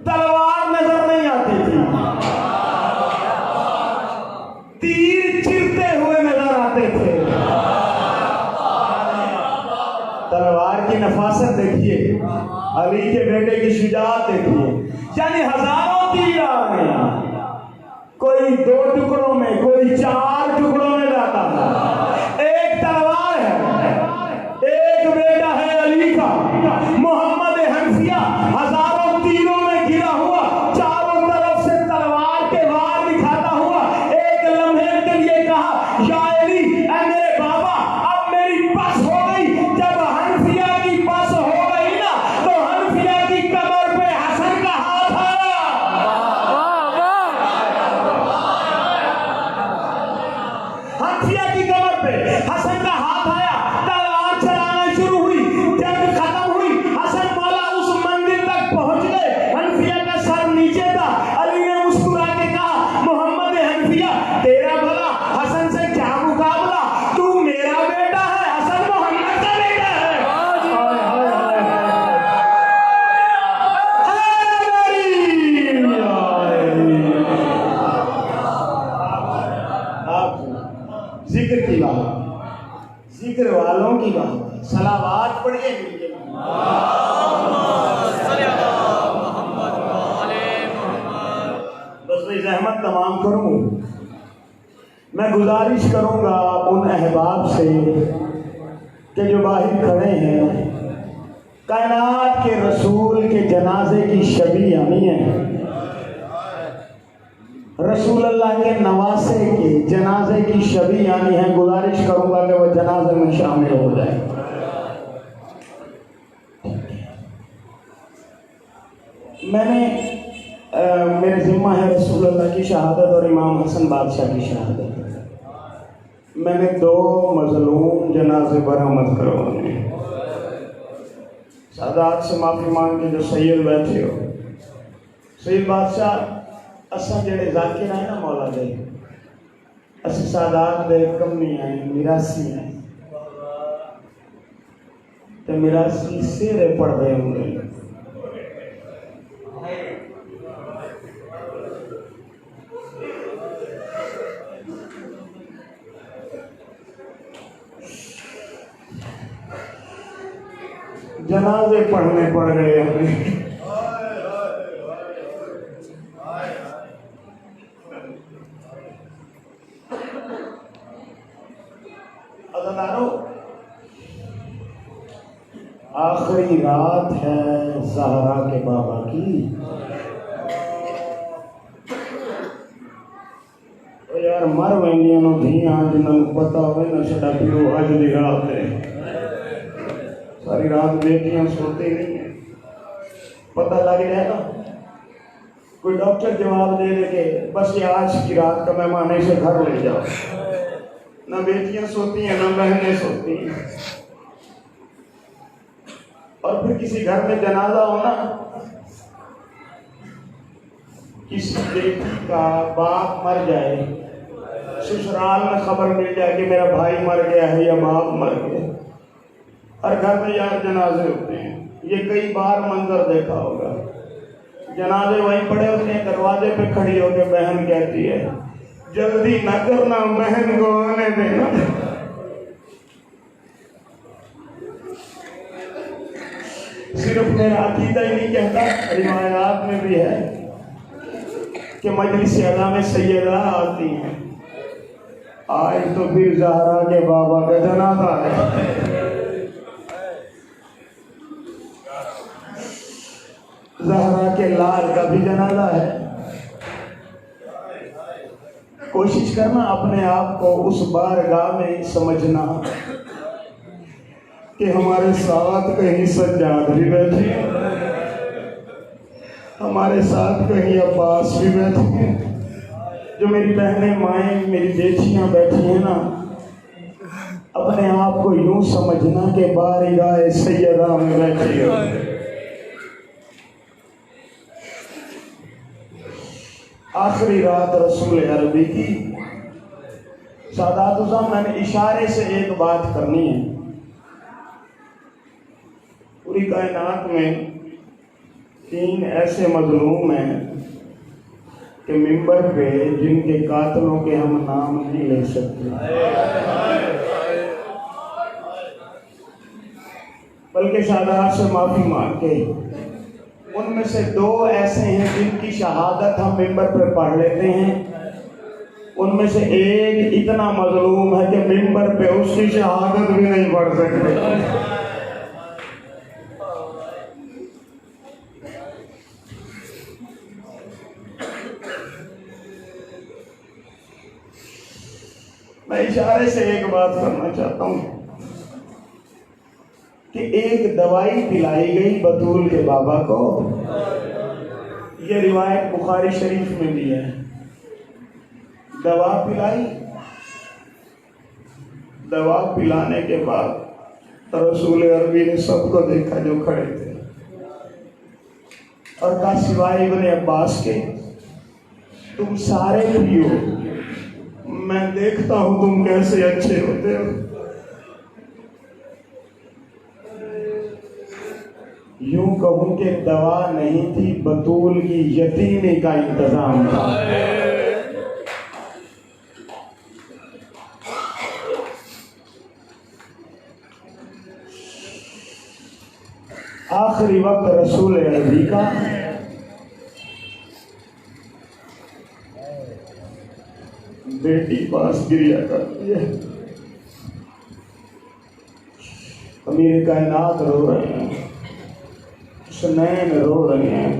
तलवार नजर नहीं आती थी, तीर चिरते हुए नजर आते थे। तलवार की नफासत देखिए, अली के बेटे की शुजाअत देखिए। यानी हजारों तीर आ रहे हैं, कोई 2 टुकड़ों में, कोई 4 टुकड़ों में जाता था। एक तलवार है, एक बेटा है अली का, मोहम्मद हनफिया हजारों तीरों में गिरा हुआ, चारों तरफ से तलवार के वार दिखाता हुआ एक लम्हे के लिए कहा या अली, ऐ मेरे बाबा, अब मेरी बस हो गई। जब हनफिया की बस हो गई ना, तो हनफिया की कमर पे हसन का हाथ आया। हनफिया की कमर पे हसन का हाथ आया, तलवार चलाना शुरू हुई, जंग खत्म हुई, हसन मौला उस मंदिर तक पहुंच गए, हनफिया का सर नीचे था। अली ने मुस्कुरा के कहा मोहम्मद हनफिया, तेरा भला हसन से क्या मुकाबला, तू मेरा बेटा है, हसन मोहम्मद का बेटा है। जिक्र की बात, जिक्र वालों की बात, सलावात पढ़िए मिलके। बस मैं रहमत तमाम करूं, मैं गुजारिश करूंगा उन अहबाब से कि जो बाहर खड़े हैं, कायनात के रसूल के जनाजे की शबी आनी है, रसूल अल्लाह के नवासे के जनाजे की शबी आनी है। गुजारिश करूंगा कि वह जनाजे में शामिल हो जाए। मैंने मेरे जिम्मा है रसूल अल्लाह की शहादत और इमाम हसन बादशाह की शहादत। मैंने 2 मजलूम जनाजे बरामद करवाने। सादात से माफी मांग के जो सैयद बैठे हो, सैयद बादशाह असा जेड़े जाकिर है ना मौला दे, अस सादात दे कमी है, मिरासी है, तो मिरासी सेरे पढ़ रहे होंगे। जनाजे पढ़ने पड़ गए हमें। आखिरी रात है ज़हरा के बाबा की, तो यार मर वेंदियां नो धीयां जिन्होंने पता हो ना साडा पियो अज दी रात है, सारी रात बेटियां सोती नहीं है, पता लग जाए ना, कोई डॉक्टर जवाब दे दे के बस ये आज की रात का मेहमान इसे घर ले जाओ, न बेटियां सोती हैं न बहनें सोती हैं। और फिर किसी घर में जनाजा हो ना, किसी बेटी का बाप मर जाए, ससुराल में खबर मिल जाए कि मेरा भाई मर गया है या बाप मर गया, हर घर में यार जनाजे होते हैं। ये कई बार मंजर देखा होगा। जनाजे वहीं पड़े होते हैं, दरवाजे पे खड़ी होकर बहन कहती है जल्दी न करना, बहन को आने देना। सिर्फ मेरा अकीदा ही नहीं कहता, रिवायात में भी है कि मजलिस अज़ा में सैयदा आती हैं। आज तो फिर ज़हरा के बाबा का जनाजा है। ज़हरा के लाल का भी जनाजा है। कोशिश करना अपने आप को उस बारगाह में समझना कि हमारे साथ कहीं सज्जाद भी बैठे हैं, हमारे साथ कहीं अब्बास भी बैठे हैं। जो मेरी बहनें माएँ मेरी बेटियां बैठी हैं ना, अपने आप को यूं समझना कि बारगाह सैयदा में बैठी हो। आखिरी रात रसूल अरबी की। सादात साहब, मैंने इशारे से एक बात करनी है। पूरी कायनात में 3 ऐसे मजलूम हैं कि मिंबर पे जिनके कातलों के हम नाम नहीं ले सकते, बल्कि सादात से माफी मांग के उनमें से 2 ऐसे हैं जिनकी शहादत हम मिंबर पर पढ़ लेते हैं। उनमें से एक इतना मजलूम है कि मिंबर पे उसकी शहादत भी नहीं पढ़ सकते। मैं इशारे से एक बात करना चाहता हूँ कि एक दवाई पिलाई गई बतूल के बाबा को। यह रिवायत बुखारी शरीफ में भी है। दवा पिलाई, दवा पिलाने के बाद रसूल अरबी ने सबको देखा जो खड़े थे और कहा सिवाय इब्ने अब्बास के तुम सारे पियो, मैं देखता हूं तुम कैसे अच्छे होते हो। यूं कहूं कि दवा नहीं थी, बतूल की यतीमी का इंतजाम था। आखिरी वक्त रसूल अरबी का बेटी पास गिरिया करती है। अमीर कायनात रो रहे हैं, सुनैन रो रहे हैं।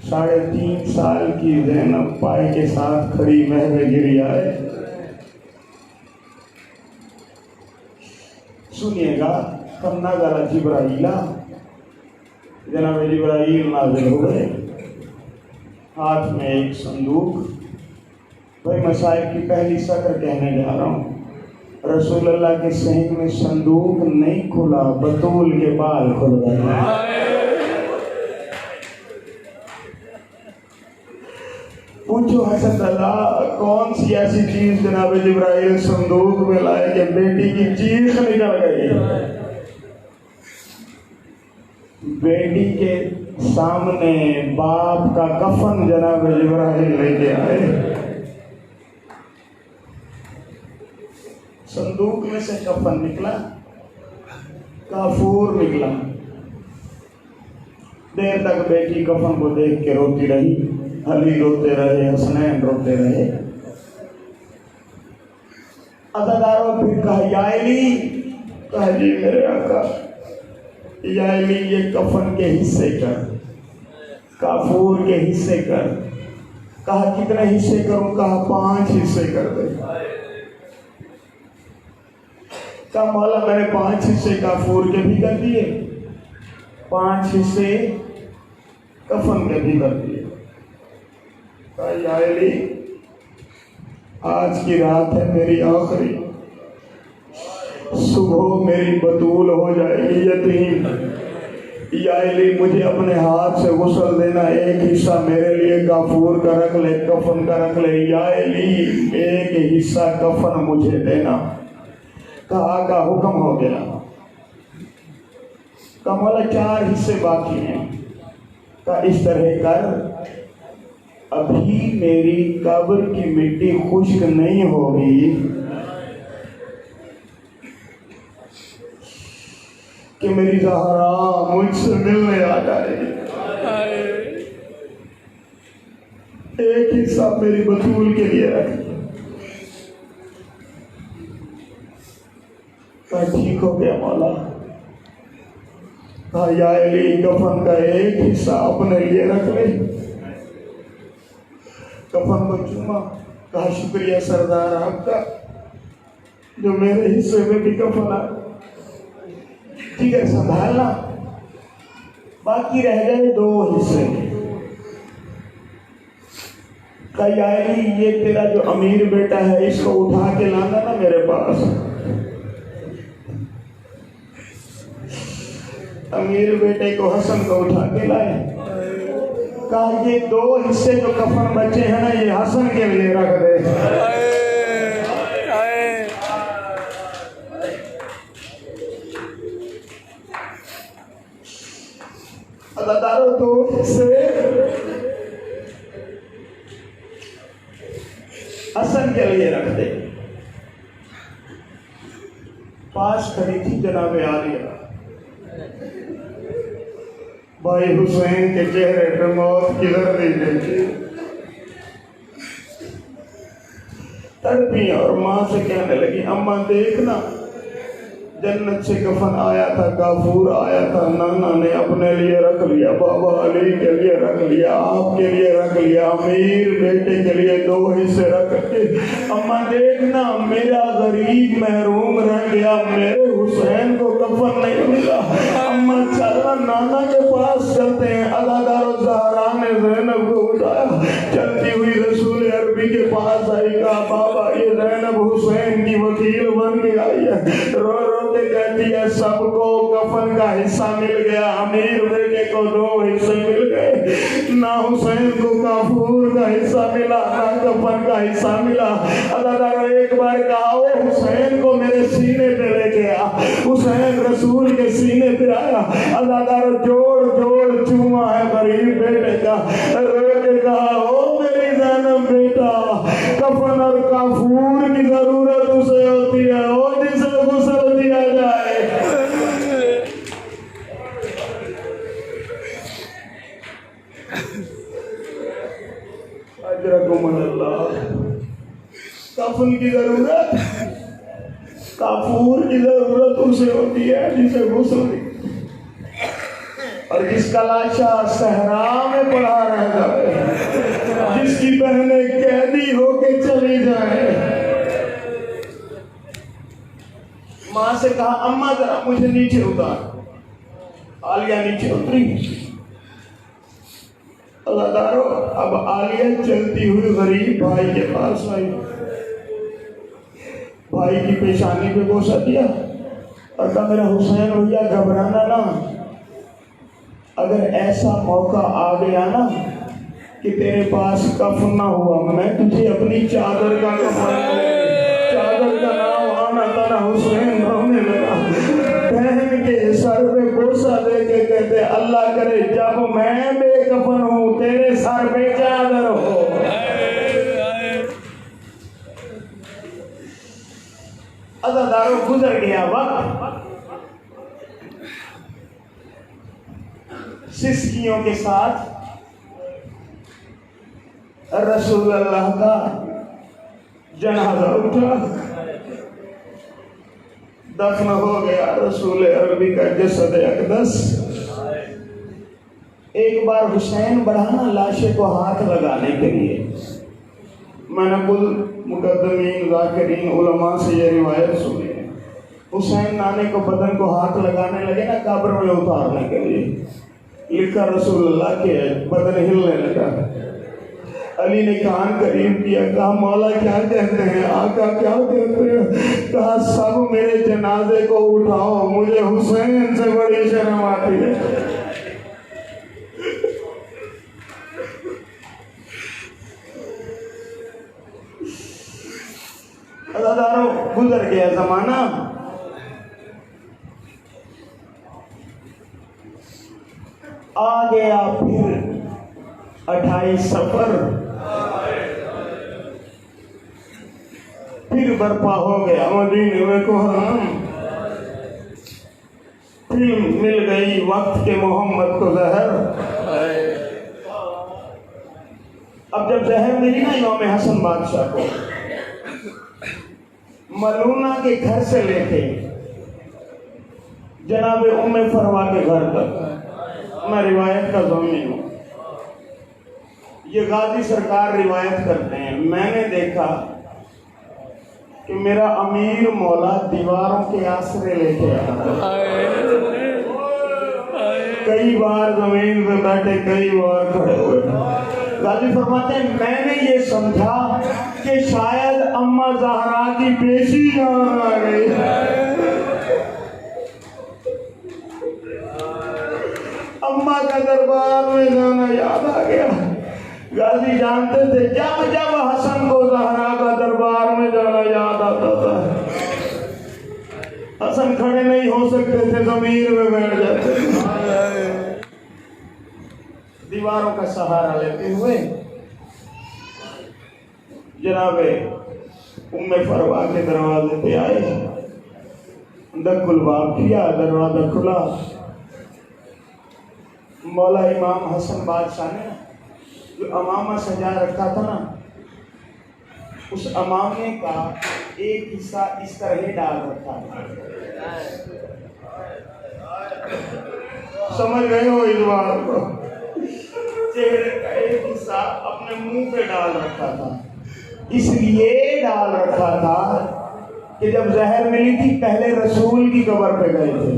3.5 साल की ज़ैनब पाए के साथ खड़ी महल में गिर आए। सुनिएगा, कन्ना गाला जिब्राइला, जनाब जिब्राइल नाज़िल हुए, हाथ में एक संदूक। भाई मसाइब की पहली सकर कहने जा रहा हूँ। रसूल अल्लाह के सहन में संदूक नहीं खुला, बतूल के बाल खुल गए। पूछो हसन अल्लाह, कौन सी ऐसी चीज जनाब जिब्राइल संदूक में लाए कि बेटी की चीख निकल गई। बेटी के सामने बाप का कफन जनाब जिब्राइल लेके आए। संदूक में से कफन निकला, काफूर निकला। देर तक बेटी कफन को देख के रोती रही। अली रोते रहे, हसनैन रोते रहे। अदादारों फिर कहा या अली, कहा जी मेरे आका, या अली ये कफन के हिस्से कर, काफूर के हिस्से कर। कहा कितने हिस्से करूं? कहा 5 हिस्से कर दे। कहा मौला मैंने 5 हिस्से काफूर के भी कर दिए, 5 हिस्से कफन के भी कर दिए। कहा या अली आज की रात है मेरी आखिरी, सुबह मेरी बतूल हो जाएगी यतीम। या इली मुझे अपने हाथ से गुस्ल देना, एक हिस्सा मेरे लिए गाफूर का रख ले, कफन का रख ले। या इली एक हिस्सा कफन मुझे देना। कहा का हुक्म हो गया। कमला 4 हिस्से बाकी हैं। का इस तरह कर, अभी मेरी कब्र की मिट्टी खुश्क नहीं होगी कि मेरी ज़हरा मुझसे मिलने आ जाएगी। एक हिस्सा मेरी बतूल के लिए रख। ठीक हो गया मौला। कहा या अली कफन का एक हिस्सा अपने लिए रख ले। कफन को चूमा। कहा शुक्रिया सरदार आपका, जो मेरे हिस्से में भी कफन आ। ठीक है, संभालना। बाकी रह गए 2 हिस्से। कयाली ये तेरा जो अमीर बेटा है, इसको उठा के लाना ना मेरे पास। अमीर बेटे को हसन को उठा के लाए। कहा ये 2 हिस्से जो कफन बचे हैं ना, ये हसन के लिए रख दे। अदादारों 2 हिस्से हसन के लिए रख दे। पास खड़ी थी जनाब आलिया। भाई हुसैन के चेहरे पे मौत किधर दी गई। तड़पी और मां से कहने लगी, अम्मा देखना, जन्नत से कफन आया था, काफूर आया था, नाना ने अपने लिए रख लिया, बाबा अली के लिए रख लिया, आपके लिए रख लिया, अमीर बेटे के लिए 2 हिस्से रख के। अम्मा देखना, मेरा गरीब महरूम रह गया, मेरे हुसैन को कफन नहीं मिला। अम्मा चलना, नाना के पास चलते हैं। अदादारों ज़हरा ने ज़ैनब को उठाया, चलती हुई रसूल अरबी के पास आई। कहा बाबा ये ज़ैनब हुसैन की वकील बन के आई है। रो रो के कहती है सबको कफन का हिस्सा मिल गया, अमीर बेटे को 2 हिस्से मिल गए। ना हुसैन को काफूर का हिस्सा मिला, ना कफन का हिस्सा मिला। अदादारों एक बार कहा वो हुसैन को मेरे सीने पे लेके आ। हुसैन रसूल के सीने पे आया। अदादारों जोड़ जोड़ चूमा है गरीब बेटे का। रो के कहा ओ मेरी ज़ैनब बेटा, कफन और काफूर की जरूरत उसे होती है और जिसे गुस्ल दिया जाए। अजरकुमुल्लाह। कफन की जरूरत, काफूर की जरूरत उसे होती है जिसे गुस्ल दी और जिसका लाशा सहरा में पड़ा रह जाए, जिसकी बहनें कैदी होके चली जाए। माँ से कहा अम्मा जरा मुझे नीचे उतार। आलिया नीचे उतरी। अल्लाहदारो अब आलिया चलती हुई गरीब भाई के पास आई। भाई की पेशानी पे बोसा दिया और कहा मेरा हुसैन भैया घबराना ना, अगर ऐसा मौका आ गया ना कि तेरे पास कफन ना हुआ, मैं तुझे अपनी चादर का कफन, चादर का नाम आना तारा। हुसैन रोने लगा, बहन के सर पे बोसा दे के कहते अल्लाह करे जब मैं बेकफन हूँ तेरे सर पे चादर हो। अज़ादारों गुजर गया वक्त, सिस्कियों के साथ रसूल अल्लाह का जनाजा उठा, दफन हो गया रसूल अरबी का जसद अक़दस। एक बार हुसैन बढ़ाना लाशे को हाथ लगाने के लिए, मैंने कुल मुकद्दमीन ज़ाकिरीन उलमा से ये रिवायत सुनी है। हुसैन नाने को बदन को हाथ लगाने लगे ना कब्र में उतारने के लिए, लिखा रसूलुल्लाह के बदन हिलने लगा। अली ने कान करीब किया, कहा मौला क्या कहते हैं, आका क्या कहते हैं? कहा सब मेरे जनाजे को उठाओ, मुझे हुसैन से बड़ी शर्म आती है। अदादारों, गुजर गया जमाना। आ गया फिर 28 सफर, फिर बर्पा हो गया मदीने में कोहराम। फिर मिल गई वक्त के मोहम्मद को जहर। अब जब जहर मिली ना इमाम हसन बादशाह को, मलूना के घर से लेके जनाब उम्मे फरवा के घर तक, मैं रिवायत का ज़ामिन हूँ, ये गाजी सरकार रिवायत करते हैं, मैंने देखा कि मेरा अमीर मौला दीवारों के आसरे लेके आता, कई बार जमीन पे बैठे, कई बार खड़े हुए। गाजी फरमाते हैं मैंने ये समझा कि शायद अम्मा ज़हरा की पेशी याद आ गई। अम्मा का दरबार में जाना याद आ गया। गाजी जानते थे जब जब हसन को ज़हरा का दरबार में जाना याद आता था, हसन खड़े नहीं हो सकते थे, जमीन में बैठ जाते थे। दीवारों का सहारा लेते हुए जनाबे उम्मे फरवा के दरवाजे पे आए, दक्कुल बाब किया, दरवाजा खुला। मौला इमाम हसन बादशाह ने जो अमामा सजा रखा था ना, उस अमामे का एक हिस्सा इस तरह ही डाल रखा था। समझ गए हो इस बात को? चेहरे का एक हिस्सा अपने मुंह पे डाल रखा था, इसलिए डाल रखा था कि जब जहर मिली थी पहले रसूल की कब्र पे गए थे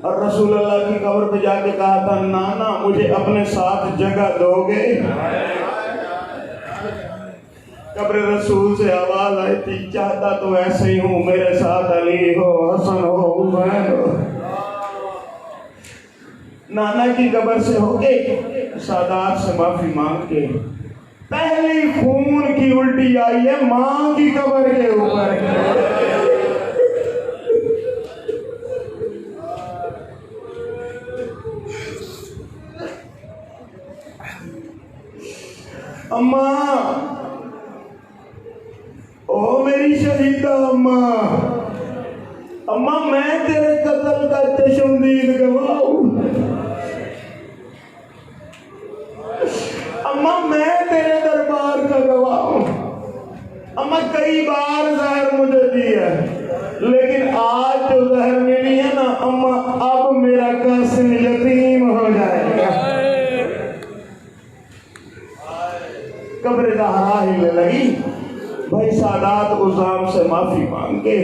और रसूल अल्लाह की कब्र पे जाके कहा था नाना मुझे अपने साथ जगह दोगे? कब्र रसूल से आवाज आई थी चाहता तो ऐसे ही हूँ, मेरे साथ अली हो, हसन हो, हुसैन हो। नाना की कब्र से होके सादात से माफी मांग के पहली खून की उल्टी आई है मां की कब्र के ऊपर। अम्मा, ओ मेरी शहीदा अम्मा, अम्मा मैं तेरे कत्ल का तशम्दीद गवाऊं, अम्मा मैं तेरे दरबार का गवाह हूं। अम्मा कई बार जहर मुझे दी है, लेकिन आज जो जहर मिली है ना अम्मा, अब मेरा कासिम यतीम हो जाएगा। कब्र ज़हरा हिलने लगी। भाई सादात उज़ाम से माफी मांग के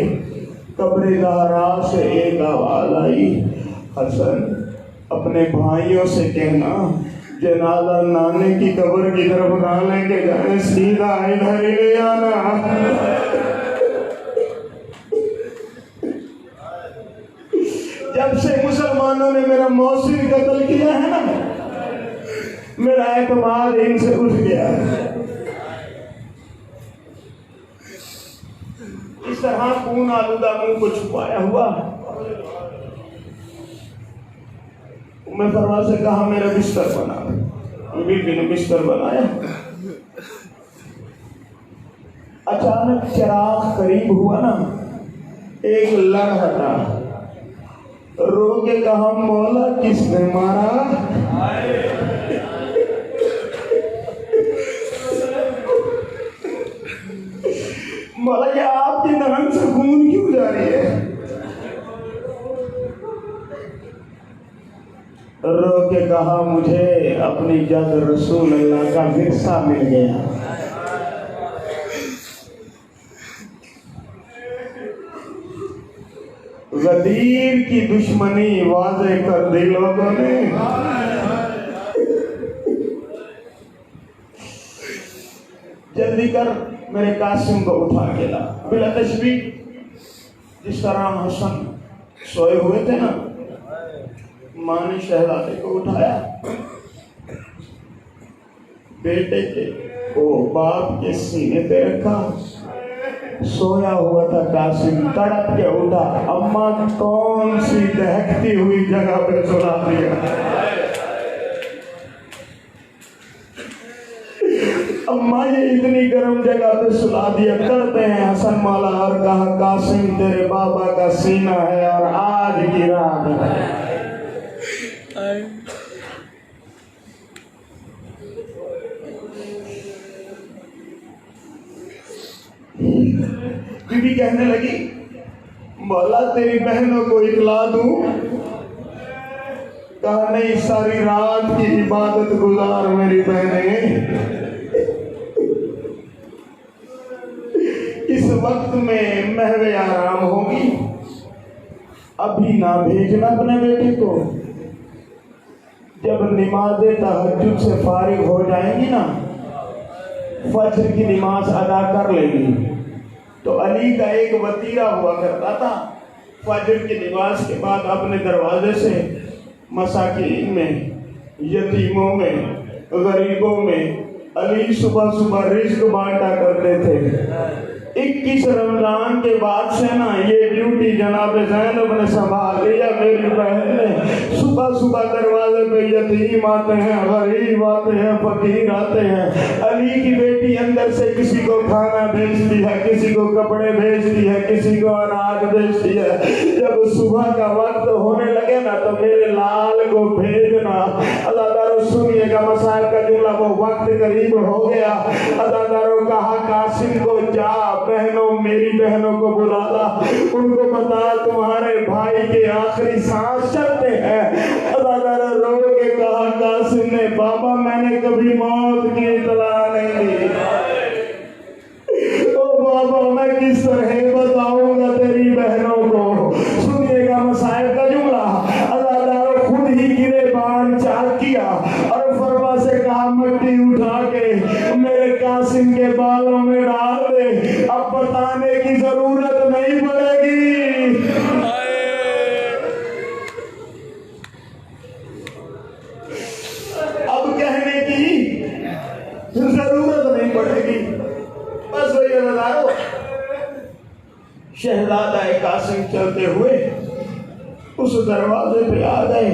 कब्र ज़हरा से एक आवाज आई, हसन अपने भाइयों से कहना जनाजा नाने की कब्र की तरफ ना लेके जाए, सीधा इधर ही ले आना। जब से मुसलमानों ने मेरा मौसिन कत्ल किया है ना, मेरा एतमाद इनसे उठ गया। इस तरह खून आलूदा मुंह को छुपाया हुआ मैं फरवा से कहा मेरा बिस्तर बना, बीबी ने बिस्तर बनाया। अचानक चिराग करीब हुआ ना, एक लड़ हटा, रो के कहा मौला किसने मारा? मौला ये आपकी नहन से खून क्यों जा रही है? रो के कहा मुझे अपनी जद रसूल अल्लाह का विरसा मिल गया। गदीर की दुश्मनी वाज़े कर दी लोगों ने। जल्दी कर मेरे कासिम को उठा के ला। बिला तशबीह जिस तरह हसन सोए हुए थे ना, माँ ने शहजादे को उठाया, बेटे के को बाप के सीने पे रखा। सोया हुआ था कासिम, तड़प के उठा, अम्मा कौन सी दहकती हुई जगह पे सुला दिया। अम्मा ये इतनी गर्म जगह पे सुला दिया। करते हैं हसन मौला और कहा, कासिम तेरे बाबा का सीना है और आज की रात है। बीबी कहने लगी, मौला तेरी बहनों को इतला दूं? कहा नहीं, सारी रात की इबादत गुजार मेरी बहनें। इस वक्त में महवे आराम होगी, अभी ना भेजना अपने बेटे को। जब नमाज़े तहज्जुद से फारिग हो जाएंगी ना, फज्र की नमाज अदा कर लेगी, तो अली का एक वतीरा हुआ करता था। फज्र की नमाज के बाद अपने दरवाजे से मसाकीन में, यतीमों में, गरीबों में अली सुबह सुबह रिज़्क बांटा करते थे। 21 रमजान के बाद से ना ये ड्यूटी जनाब ज़ैनब ने संभाल लिया। मेरी बहन ने सुबह सुबह दरवाजे पे यतीम आते हैं, गरीब आते हैं, फकीर आते हैं। अली की बेटी अंदर से किसी को खाना भेजती है, किसी को कपड़े भेजती है, किसी को अनाज भेजती है। जब सुबह का वक्त होने लगे ना, तो मेरे लाल को भेजना। अदादारों सुनिएगा, मसाइब का जुमला, वो वक्त करीब हो गया। अदादारों कहा, कासिम को जा, बहनों मेरी बहनों को बुला ला, उनको बता तुम्हारे भाई के आखिरी सांस चलते हैं। अदादारों रो के कहा, कासिम ने, बाबा मैंने कभी मौत की इतला नहीं दी। ओ बाबा मैं किस तरह बताऊंगा तेरी बहनों को। सुनिएगा मसाइब का जुमला। अदादारों खुद ही गिरे बाण चाक किया और फरवा से कहा, मिट्टी उठा के मेरे कासिम के बालों में डाल दे, अब बताने की जरूरत नहीं पड़ेगी। अब कहने की जरूरत नहीं पड़ेगी। बस वही अदादारों, शहजादा कासिम चलते हुए उस दरवाजे पे आ गए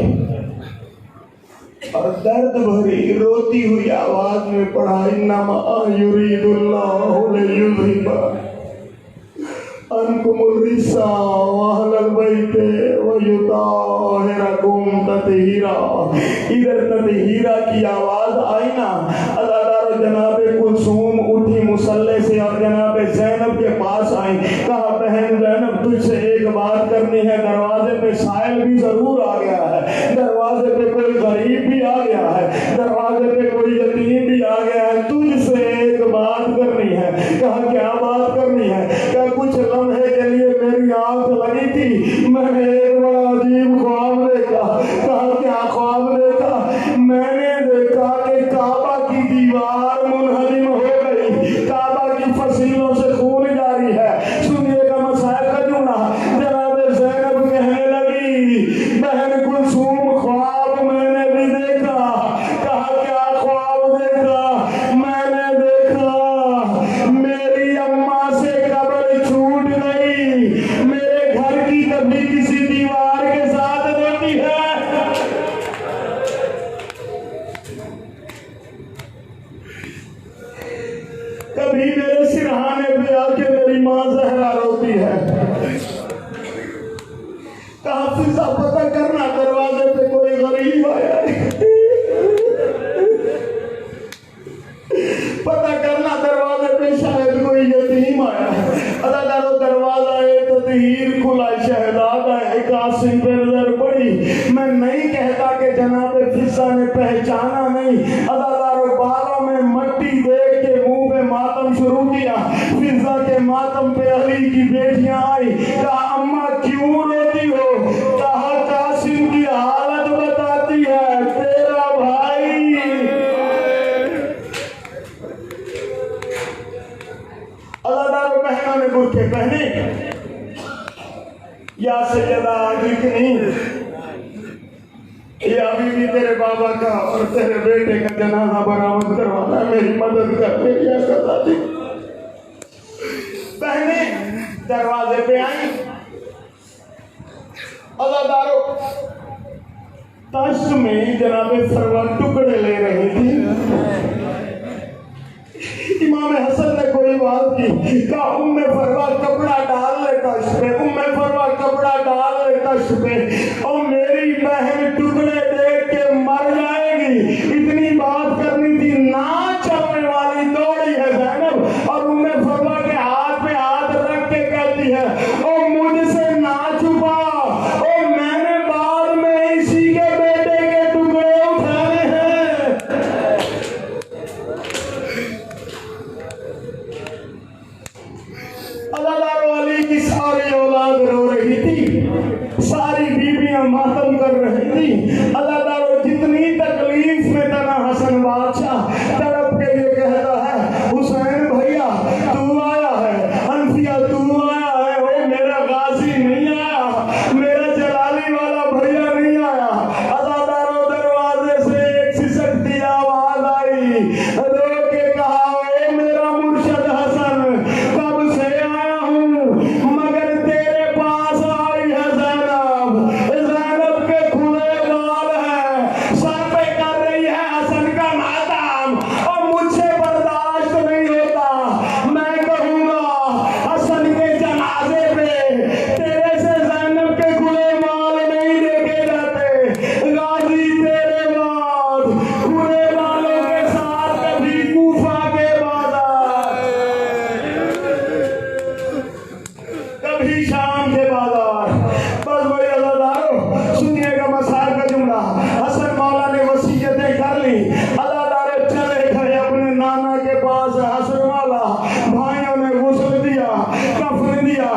और दर्द भरी रोती हुई आवाज में पढ़ा, इन्नमा युरीदुल्लाहु लियुज़हिबा अन्कुमुर रिज्सा वअहलल बैति वयुताहिरकुम तत्हीरा। इधर तत्हीरा की आवाज आई ना, अदादारों जनाबे कुलसूम उठी मुसल्ले से और जनाबे ज़ैनब के पास आई। कहा, बहन ज़ैनब तुझसे एक बात करनी है। दरवाजे पे साइल भी जरूर आ गया है, दरवाजे पे कोई गरीब भी आ गया है, दरवाजे पे कोई यतीम भी आ गया है, तुझसे एक बात करनी है। कहा, क्या बात करनी है? क्या कुछ लम्हे के लिए मेरी आंख लगी थी, मैंने एक बड़ा अजीब ख्वाब देखा। कहा, क्या ख्वाब देखा? मैंने देखा कि काबा की दीवार मुनहदिम हो गई, काबा की फसीलों से खून जारी है। सुनिएगा मसाइब का जुमला। जनाब ज़ैनब कहने लगी, बहन कुलसूम ख्वाब मैंने भी देखा। कहा, क्या ख्वाब देखा? मैंने देखा मेरी अम्मा से कब्र छूट गई, मेरे घर की कभी किसी दीवार के साथ रहती है। कभी मेरे सिरहाने पे आके मेरी माँ जहरा रोती है। कहा, फिजा पता करना दरवाजे पे कोई गरीब आया है, पता करना दरवाजे पे शायद कोई यतीम आया है। अदादारों दरवाजा तत्हीर खुला, शहजादा कासिम पे नजर पड़ी। मैं नहीं कहता कि जनाबे फिजा ने पहचाना नहीं। अदादारों बालों में मट्टी देख के मुंह पे मातम शुरू किया। फिजा के मातम पे अली की बेटियां आई। कहा, अम्मा क्यों रोती हो? कहा, कासिम की हालत बताती है, तेरा भाई सैयदा लिखनी ये अभी भी तेरे बाबा का और तेरे बेटे का जनाजा बरामद करवाना है, मेरी मदद कर, मेरी आका। बहने दरवाजे पे आई, अज़ादारो तश्त में जनाबे फरवा टुकड़े ले रही थी। इमाम हसन ने कोई बात की, कहा उम्मे फरवा कपड़ा डाल ले तश्त पे, उम्मे फरवा कपड़ा डाल ले तश्त पे, और मेरी बहन टुकड़े देख के मर जाएगी। इतनी बात करनी थी, ना चलने वाली दौड़ी है ज़ैनब और उम्मे फरवा के हाथ पे हाथ रख के कहती है, ओ मुझसे ना छुपा, ओ मैंने बाद में इसी के बेटे के टुकड़े उठाने हैं। अल्लाह वाली की सारी औलाद रो रही थी, सारी बीबियां मातम कर रही थी। अल्लाह जितनी तकलीफ में तना हसन बादशाह तड़प के ये कहता है, हुसैन भैया तू आया है, हनफिया तू आया है, वो मेरा गाजी नहीं आया, मेरा जलाली वाला भैया नहीं आया। अज़ादारों दरवाजे से एक सिसकती आवाज आई, रो के कहा, ओ मेरा मुर्शद हसन कब से आया हूँ, मगर तेरे पास आई है ज़ैनब। ज़ैनब के खुले बाल है, सर पे कर रही है हसन का मातम, और मुझसे बर्दाश्त नहीं होता। मैं कहूँगा हसन के जनाजे पे तेरे से ज़ैनब के खुले बाल नहीं देखे जाते। गाजी तेरे बाद खुले बालों के साथ कभी कूफा के बाजार, कभी शाम के बाजार। बस वही अज़ादारो सुनिएगा मसाइल का जुमला। हसन मौला ने वसीयतें कर ली, अज़ादारो चले गए अपने नाना के पास। हसन मौला भाइयों ने गुस्ल दिया, कफन दिया,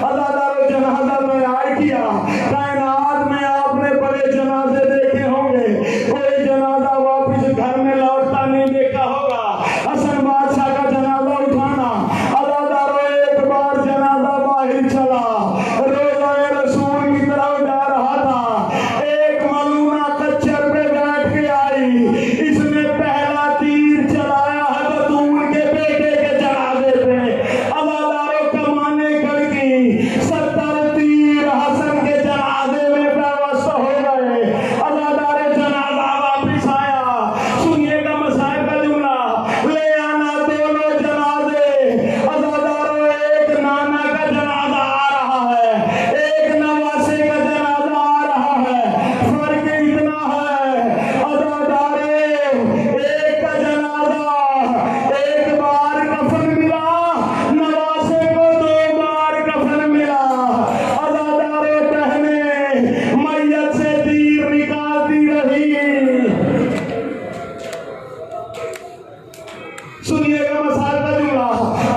अज़ादारो जनाजा तैयार किया। कायनात में आपने बड़े जनाजे देखे होंगे, कोई जनाजा वापिस घर में लौटता नहीं देखा होगा। हसन बादशाह का जनाजा उठाना, अज़ादारो एक बार जनाजा बाहर चला, रोज़ाए रसूल की तरफ जा रहा था। एक मलूना कच्चर पे बैठ के आई, इसने पहला तीर चलाया है बतूल के बेटे के जनाजे पे। अज़ादारो कमाने गड़ गई, 70 तीर हसन के जनाजे में व्यवस्था हो गए। अज़ादारे जनाजा वापिस आया। सुनिएगा मसाइल का जुमला, ले आना दोनों जनाजे। अज़ादारो एक नाना का जनाजा आ रहा है, एक नवासे का जनाजा आ रहा है। फर्क इतना है अज़ादारे, एक का जनाजा एक बार कफन मिला, नवासे को 2 बार कफन मिला। अज़ादारे बहने मैयत से तीर निकालती रही। सुनिएगा मसाइल का जुमला,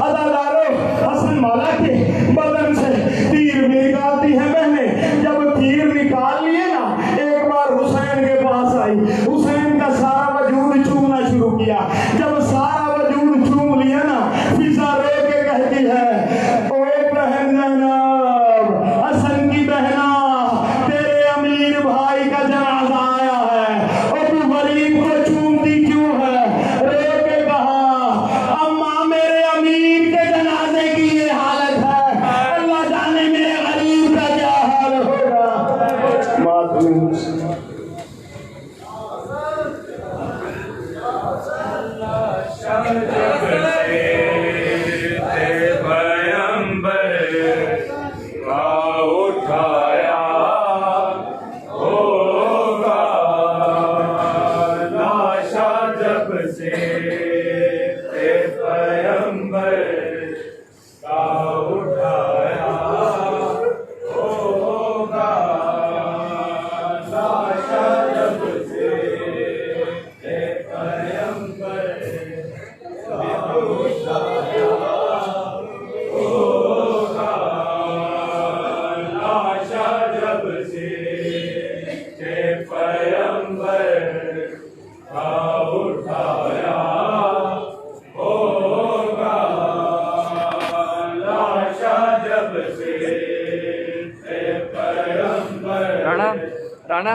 अज़ादारो हसन मौला के बदन से तीर भी निकालती है बहने। जब तीर निकाल लिए ना, एक बार हुसैन के पास आई, हुसैन का सारा वजूद चूमना शुरू किया। जब सारा वजूद चूम लिया ना, फिजा रो के कहती है, ओ बहन ज़ैनब, हसन की बहना, तेरे राणा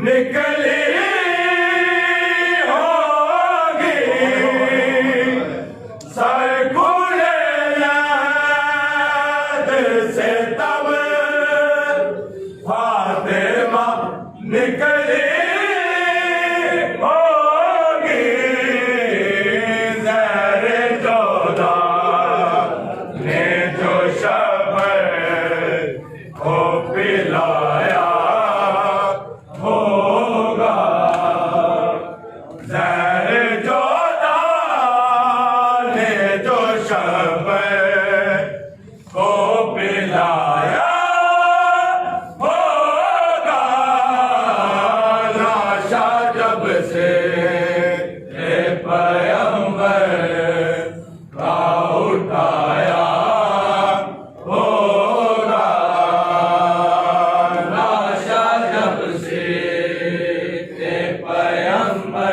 निकली हो